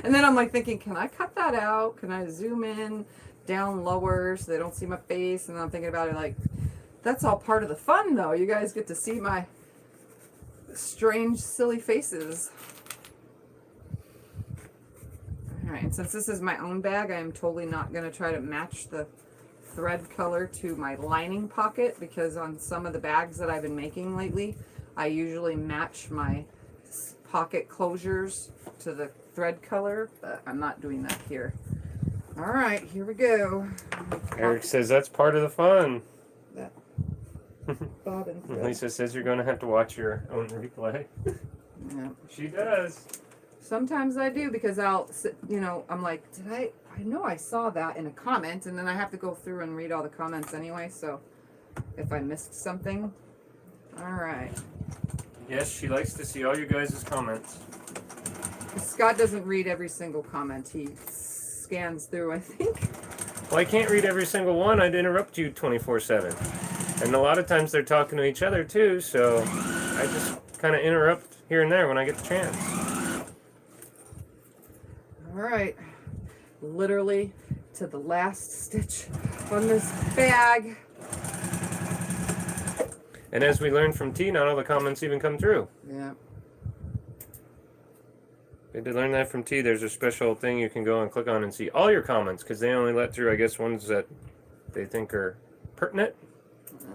And then I'm like thinking, can I cut that out? Can I zoom in, down lower so they don't see my face? And then I'm thinking about it like, that's all part of the fun though. You guys get to see my strange, silly faces. Alright, and since this is my own bag, I am totally not going to try to match the thread color to my lining pocket, because on some of the bags that I've been making lately, I usually match my pocket closures to the thread color, but I'm not doing that here. Alright, here we go. Eric says that's part of the fun. That bobbin thread. Lisa says you're going to have to watch your own replay. Yeah. She does. Sometimes I do, because I'll, you know, I'm like, I know I saw that in a comment, and then I have to go through and read all the comments anyway, so if I missed something. Alright. Yes, she likes to see all you guys' comments. Scott doesn't read every single comment. He scans through, I think. Well, I can't read every single one. I'd interrupt you 24/7. And a lot of times they're talking to each other too, so I just kind of interrupt here and there when I get the chance. Alright. Literally to the last stitch on this bag. And as we learned from T, not all the comments even come through. Yeah. We had to learn that from T. There's a special thing you can go and click on and see all your comments, because they only let through, I guess, ones that they think are pertinent.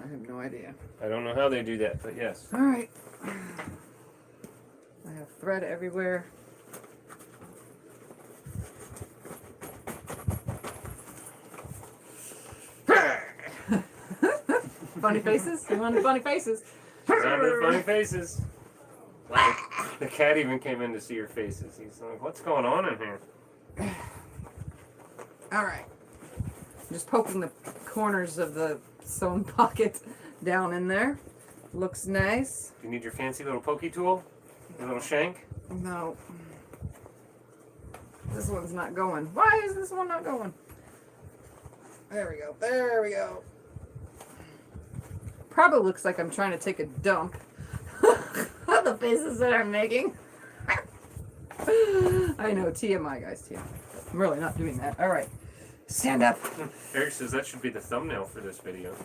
I have no idea. I don't know how they do that, but yes. Alright. I have thread everywhere. Funny faces? You want the funny faces? Round of funny faces. The cat even came in to see your faces. He's like, what's going on in here? Alright. Just poking the corners of the sewn pocket down in there. Looks nice. Do you need your fancy little pokey tool? Your little shank? No. This one's not going. Why is this one not going? There we go. There we go. Probably looks like I'm trying to take a dump. The faces that I'm making. I know, TMI guys, TMI. I'm really not doing that. Alright. Stand up. Eric says that should be the thumbnail for this video.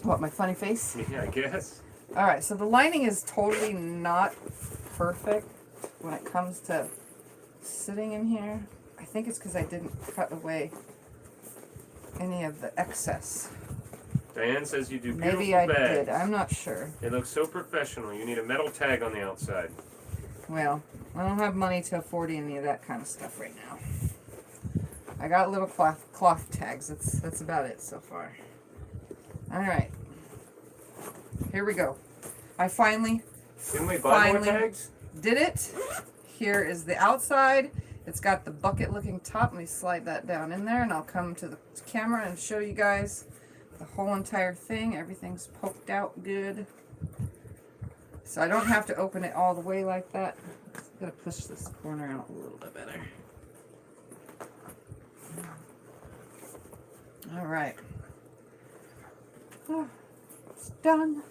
What, my funny face? Yeah, I guess. Alright, so the lining is totally not perfect when it comes to sitting in here. I think it's because I didn't cut away any of the excess. Diane says you do beautiful Maybe I bags. did. I'm not sure. It looks so professional. You need a metal tag on the outside. Well, I don't have money to afford any of that kind of stuff right now. I got little cloth tags. That's about it so far. Alright. Here we go. I finally Didn't we buy more Finally. tags? did it. Here is the outside. It's got the bucket looking top. Let me slide that down in there and I'll come to the camera and show you guys the whole entire thing. Everything's poked out good. So I don't have to open it all the way like that. Gotta push this corner out a little bit better. Alright. Oh, it's done.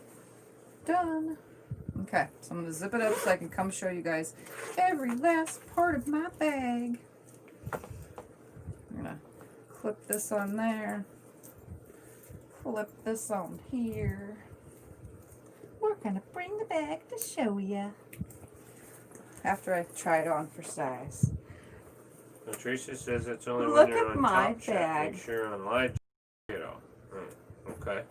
Done. Okay, so I'm going to zip it up so I can come show you guys every last part of my bag. I'm going to clip this on there. flip this on here. We're gonna bring the bag to show you. After I try it on for size. So Teresa says it's only Look when you're at on my top chat. bag. Make sure you're on live. Okay.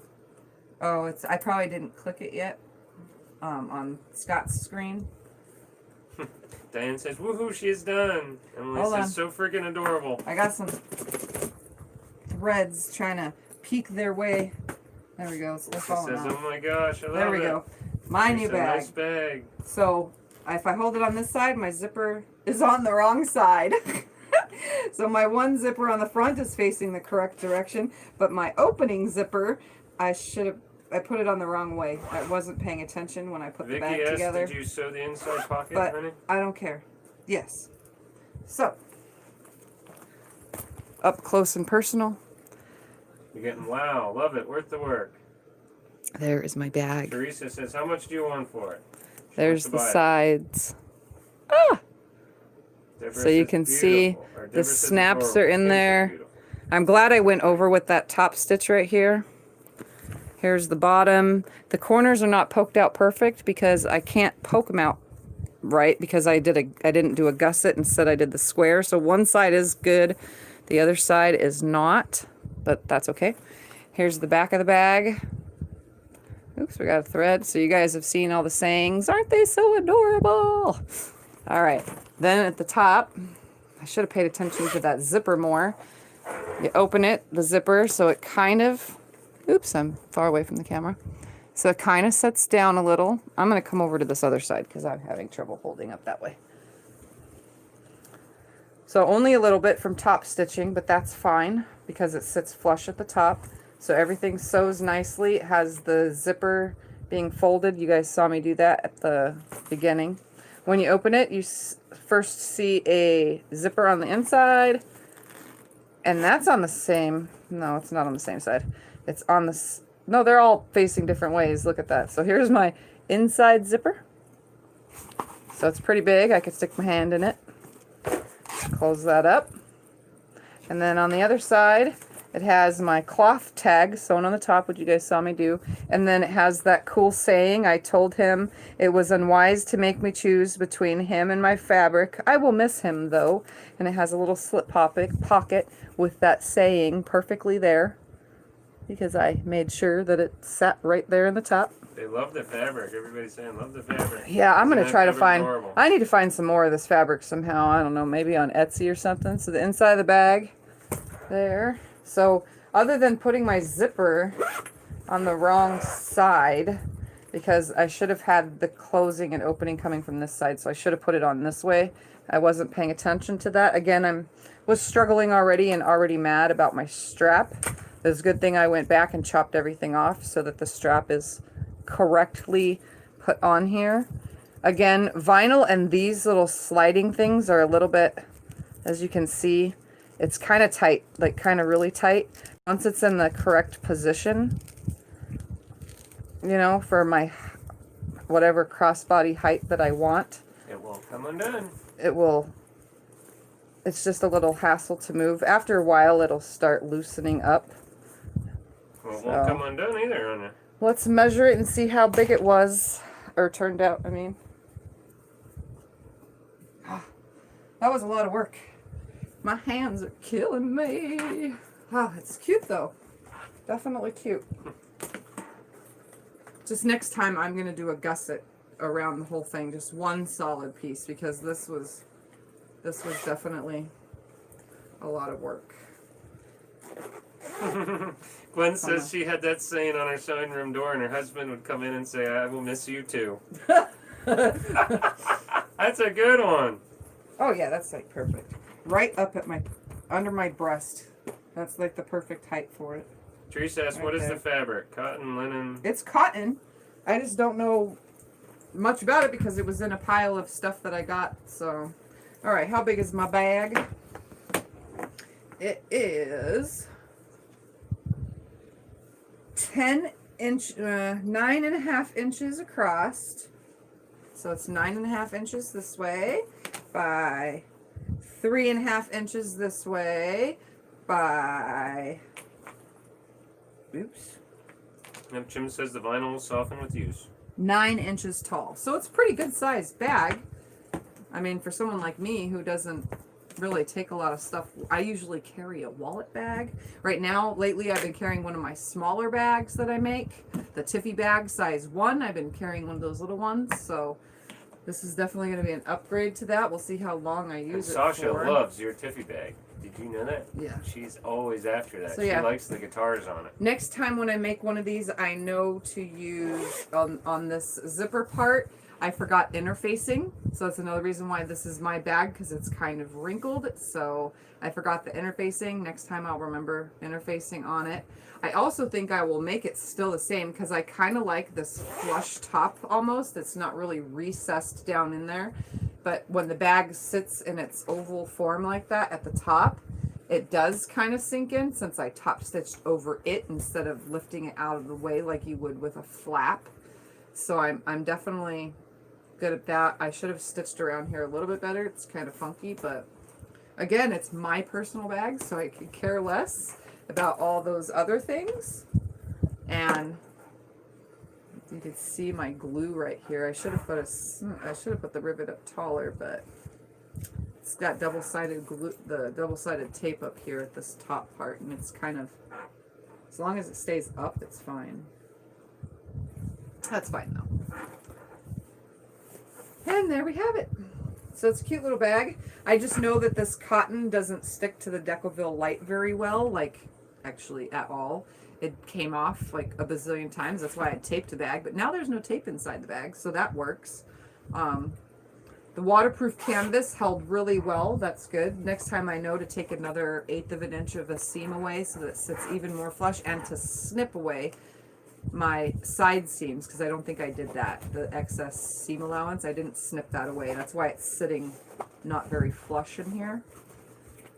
Oh, I probably didn't click it yet. On Scott's screen. Diane says, "Woohoo! She's done." Emily Hold says, on. "So freaking adorable." I got some threads trying to peek their way. There we go. It's She falling says, off. "Oh my gosh, I love it." There we go. My new It's a bag. nice bag. So if I hold it on this side, my zipper is on the wrong side. So my one zipper on the front is facing the correct direction, but my opening zipper, I put it on the wrong way. I wasn't paying attention when I put the bag Vicky asked, together. "Did you sew the inside pocket, But honey?" I don't care. Yes. So up close and personal. You're getting wow, love it, worth the work. There is my bag. Teresa says, "How much do you want for it?" She There's wants to the buy it. sides. Ah! Deborah So you says, can see "Beautiful," or the Deborah says, snaps "Adorable." are in Kim says, there. "Beautiful." I'm glad I went over with that top stitch right here. Here's the bottom. The corners are not poked out perfect because I can't poke them out right because I didn't do a gusset. Instead I did the square. So one side is good. The other side is not, but that's okay. Here's the back of the bag. Oops, we got a thread. So you guys have seen all the sayings. Aren't they so adorable? All right. Then at the top, I should have paid attention to that zipper more. You open it, the zipper, so it kind of, oops, I'm far away from the camera. So it kind of sets down a little. I'm going to come over to this other side because I'm having trouble holding up that way. So only a little bit from top stitching, but that's fine because it sits flush at the top. So everything sews nicely. It has the zipper being folded. You guys saw me do that at the beginning. When you open it, you first see a zipper on the inside. And that's on the same, no, it's not on the same side. It's on the, no, they're all facing different ways. Look at that. So here's my inside zipper. So it's pretty big. I could stick my hand in it. Close that up. And then on the other side, it has my cloth tag sewn on the top, which you guys saw me do. And then it has that cool saying. I told him it was unwise to make me choose between him and my fabric. I will miss him, though. And it has a little slip pocket with that saying perfectly there because I made sure that it sat right there in the top. They love the fabric. Everybody's saying, "Love the fabric." Yeah, I'm going to try to find, adorable? I need to find some more of this fabric somehow. I don't know, maybe on Etsy or something. So the inside of the bag there. So other than putting my zipper on the wrong side, because I should have had the closing and opening coming from this side, so I should have put it on this way. I wasn't paying attention to that. Again, was struggling already and already mad about my strap. It's a good thing I went back and chopped everything off so that the strap is correctly put on here. Again, vinyl and these little sliding things are a little bit, as you can see, it's kind of tight, like kind of really tight. Once it's in the correct position, you know, for my whatever crossbody height that I want, It won't come undone. it will, it's just a little hassle to move. After a while, it'll start loosening up. Well, it So, won't come undone either, on you. let's measure it and see how big it was, or turned out, I mean. That was a lot of work. My hands are killing me. Oh, it's cute though. Definitely cute. Just next time I'm going to do a gusset around the whole thing. Just one solid piece because this was definitely a lot of work. Gwen says she had that saying on her sewing room door and her husband would come in and say, "I will miss you too." That's a good one. Oh yeah, that's like perfect. Right up at under my breast. That's like the perfect height for it. Teresa asks, "What is Okay. the fabric? Cotton, linen?" It's cotton. I just don't know much about it because it was in a pile of stuff that I got. So, all right, how big is my bag? It is 9.5 inches across. So it's 9.5 inches this way by 3.5 inches this way by, oops, Yep, Jim says the vinyl will soften with use. 9 inches tall. So it's a pretty good sized bag. I mean, for someone like me who doesn't really take a lot of stuff, I usually carry a wallet bag. Right now, lately, I've been carrying one of my smaller bags that I make, the Tiffy bag size 1. I've been carrying one of those little ones, so this is definitely going to be an upgrade to that. We'll see how long I use it Sasha for. loves your Tiffy bag. Did you know that? Yeah. She's always after that. So, she yeah. likes the guitars on it. Next time when I make one of these, I know to use on this zipper part. I forgot interfacing, so that's another reason why this is my bag, because it's kind of wrinkled. So I forgot the interfacing. Next time I'll remember interfacing on it. I also think I will make it still the same, because I kind of like this flush top almost. It's not really recessed down in there, but when the bag sits in its oval form like that at the top, it does kind of sink in, since I top stitched over it instead of lifting it out of the way like you would with a flap. So I'm definitely good at that. I should have stitched around here a little bit better. It's kind of funky, but again, it's my personal bag, so I could care less about all those other things. And you can see my glue right here. I should have put the rivet up taller, but it's got double-sided glue, the double-sided tape up here at this top part, and it's kind of, as long as it stays up, it's fine. That's fine though. And there we have it. So it's a cute little bag. I just know that this cotton doesn't stick to the Decoville light very well, like actually at all. It came off like a bazillion times. That's why I taped the bag, but now there's no tape inside the bag, so that works. The waterproof canvas held really well. That's good. Next time I know to take another 1/8 of an inch of a seam away so that it sits even more flush, and to snip away my side seams, because I don't think I did that. The excess seam allowance, I didn't snip that away. That's why it's sitting not very flush in here.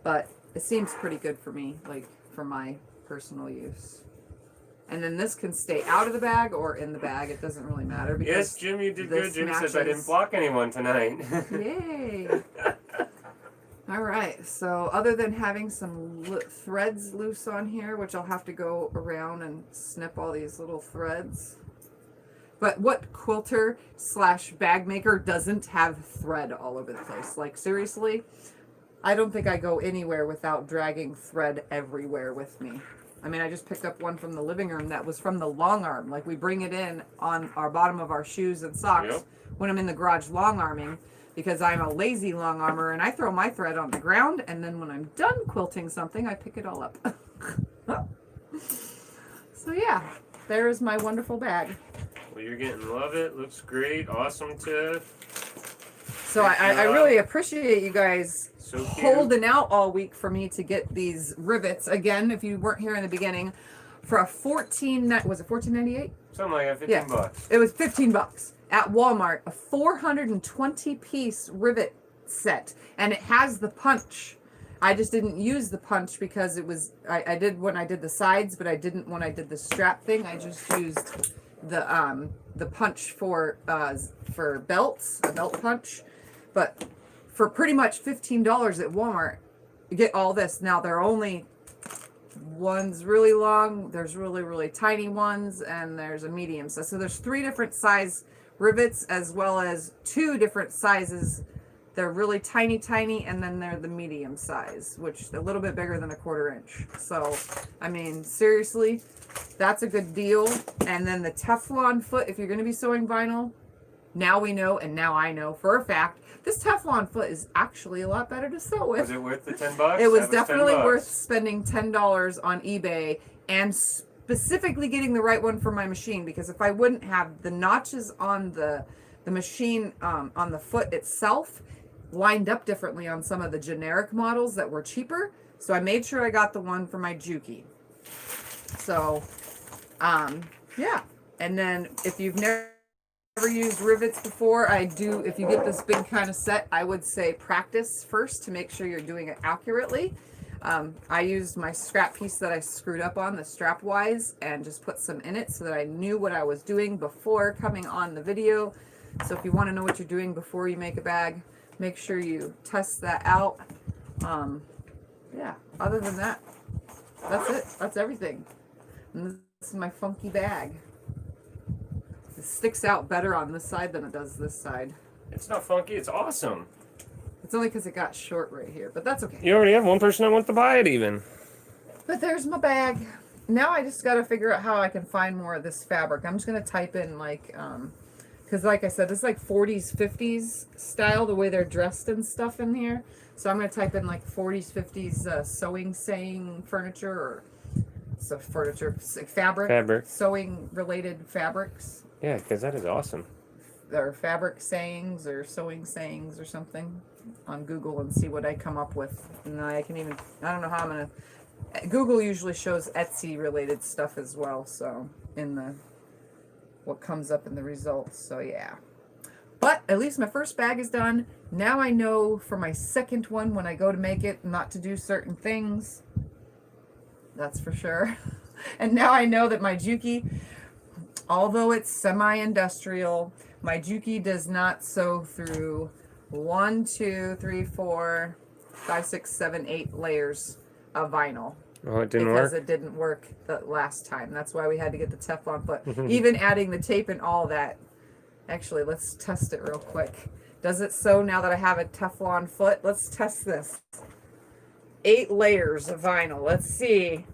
But it seems pretty good for me, like for my personal use. And then this can stay out of the bag or in the bag. It doesn't really matter. Because Yes, Jim, you did good. this Jim says I didn't matches. block anyone tonight. Yay! All right, so other than having some threads loose on here, which I'll have to go around and snip all these little threads. But what quilter / bag maker doesn't have thread all over the place? Like, seriously, I don't think I go anywhere without dragging thread everywhere with me. I mean, I just picked up one from the living room that was from the long arm. Like, we bring it in on our bottom of our shoes and socks Yep. when I'm in the garage long arming, because I'm a lazy long armor and I throw my thread on the ground, and then when I'm done quilting something, I pick it all up. So yeah, there's my wonderful bag. Well, you're getting love it. Looks great. Awesome, Tiff. So I really appreciate you guys So cute. holding out all week for me to get these rivets. Again, if you weren't here in the beginning, for a was it $14.98? Something like that, 15 Yeah. bucks. It was $15 at Walmart, a 420 piece rivet set, and it has the punch. I just didn't use the punch because it was, I did when I did the sides, but I didn't when I did the strap thing. I just used the punch for belts, a belt punch. But for pretty much $15 at Walmart, you get all this. Now they're only, one's really long, there's really tiny ones, and there's a medium size. So there's 3 different size rivets, as well as 2 different sizes. They're really tiny, and then they're the medium size, which is a little bit bigger than a 1/4 inch. So, I mean, seriously, that's a good deal. And then the Teflon foot, if you're going to be sewing vinyl, now we know, and now I know for a fact, this Teflon foot is actually a lot better to sew with. Was it worth the 10 bucks? It was That definitely 10 worth bucks. spending $10 on eBay, and specifically getting the right one for my machine, because if I wouldn't have the notches on the machine, on the foot itself, lined up differently on some of the generic models that were cheaper. So I made sure I got the one for my Juki. So, yeah. And then if you've never used rivets before, if you get this big kind of set, I would say practice first to make sure you're doing it accurately. I used my scrap piece that I screwed up on, the strap wise, and just put some in it so that I knew what I was doing before coming on the video. So if you want to know what you're doing before you make a bag, make sure you test that out. Yeah, other than that, that's it. That's everything. And This is my funky bag. It sticks out better on this side than it does this side. It's not funky. It's awesome. It's only because it got short right here, but that's okay. You already have one person that wants to buy it even. But there's my bag. Now I just got to figure out how I can find more of this fabric. I'm just going to type in like, because like I said, this is like 40s, 50s style, the way they're dressed and stuff in here. So I'm going to type in like 40s, 50s sewing, saying furniture, or so furniture, fabric, sewing related fabrics. Yeah, because that is awesome. Or fabric sayings or sewing sayings or something on Google and see what I come up with. And I can even, I don't know how I'm going to, Google usually shows Etsy related stuff as well. So in the, what comes up in the results. So yeah. But at least my first bag is done. Now I know for my second one, when I go to make it, not to do certain things. That's for sure. And now I know that my Juki, although it's semi-industrial, my Juki does not sew through 1, 2, 3, 4, 5, 6, 7, 8 layers of vinyl. Oh, it didn't because work? it didn't work the last time. That's why we had to get the Teflon foot. Even adding the tape and all that. Actually, let's test it real quick. Does it sew now that I have a Teflon foot? Let's test this. 8 layers of vinyl. Let's see.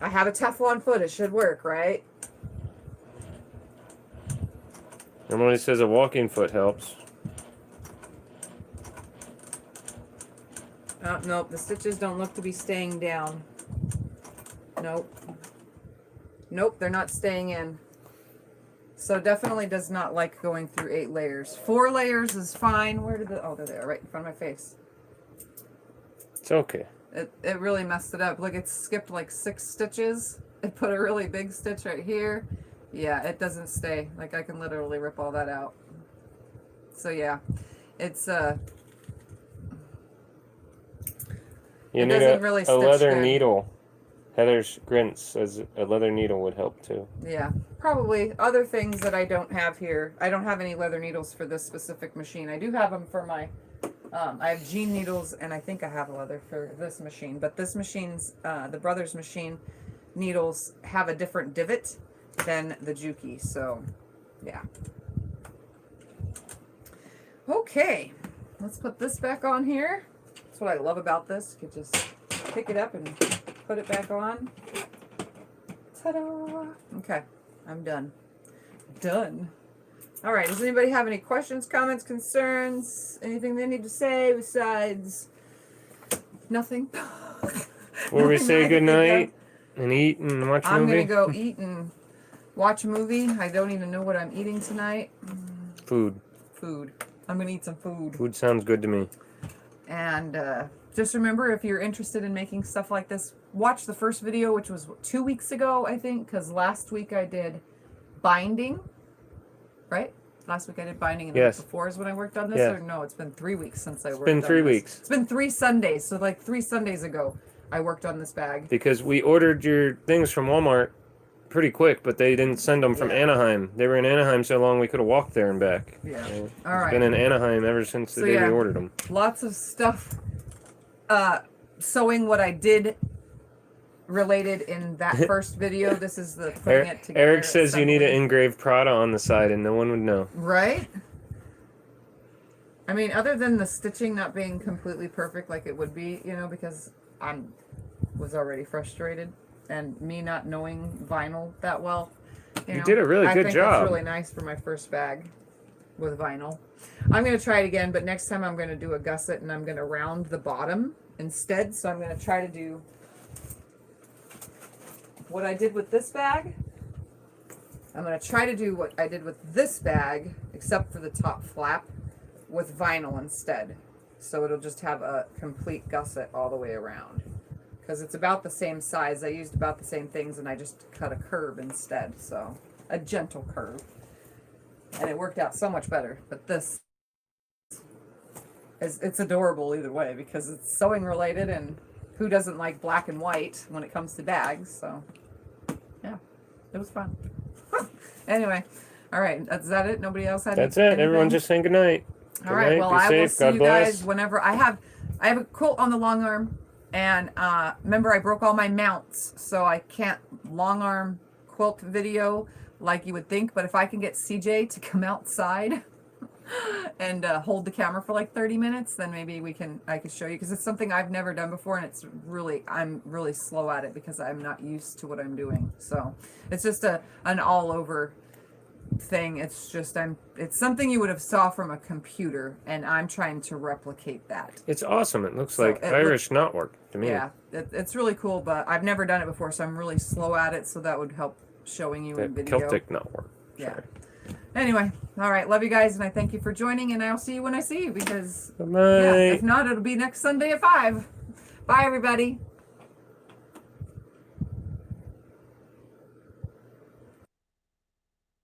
I have a Teflon foot. It should work, right? Normally says a walking foot helps. Oh, nope, the stitches don't look to be staying down. Nope. Nope, they're not staying in. So definitely does not like going through 8 layers. 4 layers is fine. Where did the, oh, there they are, right in front of my face. It's okay. It really messed it up. Look, it skipped like 6 stitches. It put a really big stitch right here. Yeah, it doesn't stay. Like, I can literally rip all that out. So yeah, it's You it need doesn't really a stitch leather good. needle. Heather's Grint says a leather needle would help too. Yeah, probably other things that I don't have here. I don't have any leather needles for this specific machine. I do have them for my, I have jean needles, and I think I have a leather for this machine. But this machine's, the Brothers machine needles have a different divot than the Juki. So, yeah. Okay, let's put this back on here. That's what I love about this. You could just pick it up and put it back on. Ta-da! Okay, I'm done. Done. All right, does anybody have any questions, comments, concerns, anything they need to say besides nothing? Where we Nothing say I can think goodnight and eat and watch a I'm movie? gonna go eat and watch a movie. I don't even know what I'm eating tonight. Food. Food. I'm gonna eat some food. Food sounds good to me. And just remember, if you're interested in making stuff like this, watch the first video, which was 2 weeks ago, I think, because last week I did binding, right? Last week I did binding, and the Yes. week before is when I worked on this, Yeah. or no, it's been 3 weeks since I worked been on 3 this. weeks. It's been 3 Sundays, so like 3 Sundays ago, I worked on this bag. Because we ordered your things from Walmart pretty quick, but they didn't send them from Yeah. Anaheim. They were in Anaheim so long we could have walked there and back. Yeah. So All it's right. been in Anaheim ever since the So, day yeah. we ordered them. Lots of stuff sewing what I did related in that first video. This is the putting it together. Eric says you need an assembly. engraved Prada on the side and no one would know. Right? I mean, other than the stitching not being completely perfect like it would be, you know, because I was already frustrated, and me not knowing vinyl that well. You know, did a really I good think job. That's really nice for my first bag with vinyl. I'm going to try it again, but next time I'm going to do a gusset, and I'm going to round the bottom instead. So I'm going to try to do what I did with this bag. I'm going to try to do what I did with this bag, except for the top flap, with vinyl instead. So it'll just have a complete gusset all the way around. Because it's about the same size. I used about the same things, and I just cut a curve instead. So a gentle curve. And it worked out so much better. But this is, it's adorable either way, because it's sewing related, and who doesn't like black and white when it comes to bags? So yeah, it was fun. Anyway, all right, is that it? Nobody else had That's it. anything? Everyone's just saying goodnight. All right, Good well, night. Be I will safe. see God you bless. guys whenever I have a quilt on the long arm, and remember I broke all my mounts, so I can't long arm quilt video like you would think, but if I can get CJ to come outside and hold the camera for like 30 minutes, then maybe I could show you, because it's something I've never done before, and I'm really slow at it because I'm not used to what I'm doing. So it's just an all over thing. It's just it's something you would have saw from a computer, and I'm trying to replicate that. It's awesome. It looks So like Irish knotwork to me. Yeah, it's really cool, but I've never done it before, so I'm really slow at it, so that would help showing you in That video. Celtic knotwork. Yeah. Sorry. Anyway, all right, love you guys, and I thank you for joining, and I'll see you when I see you, because Bye-bye. yeah, if not, it'll be next Sunday at 5. Bye, everybody.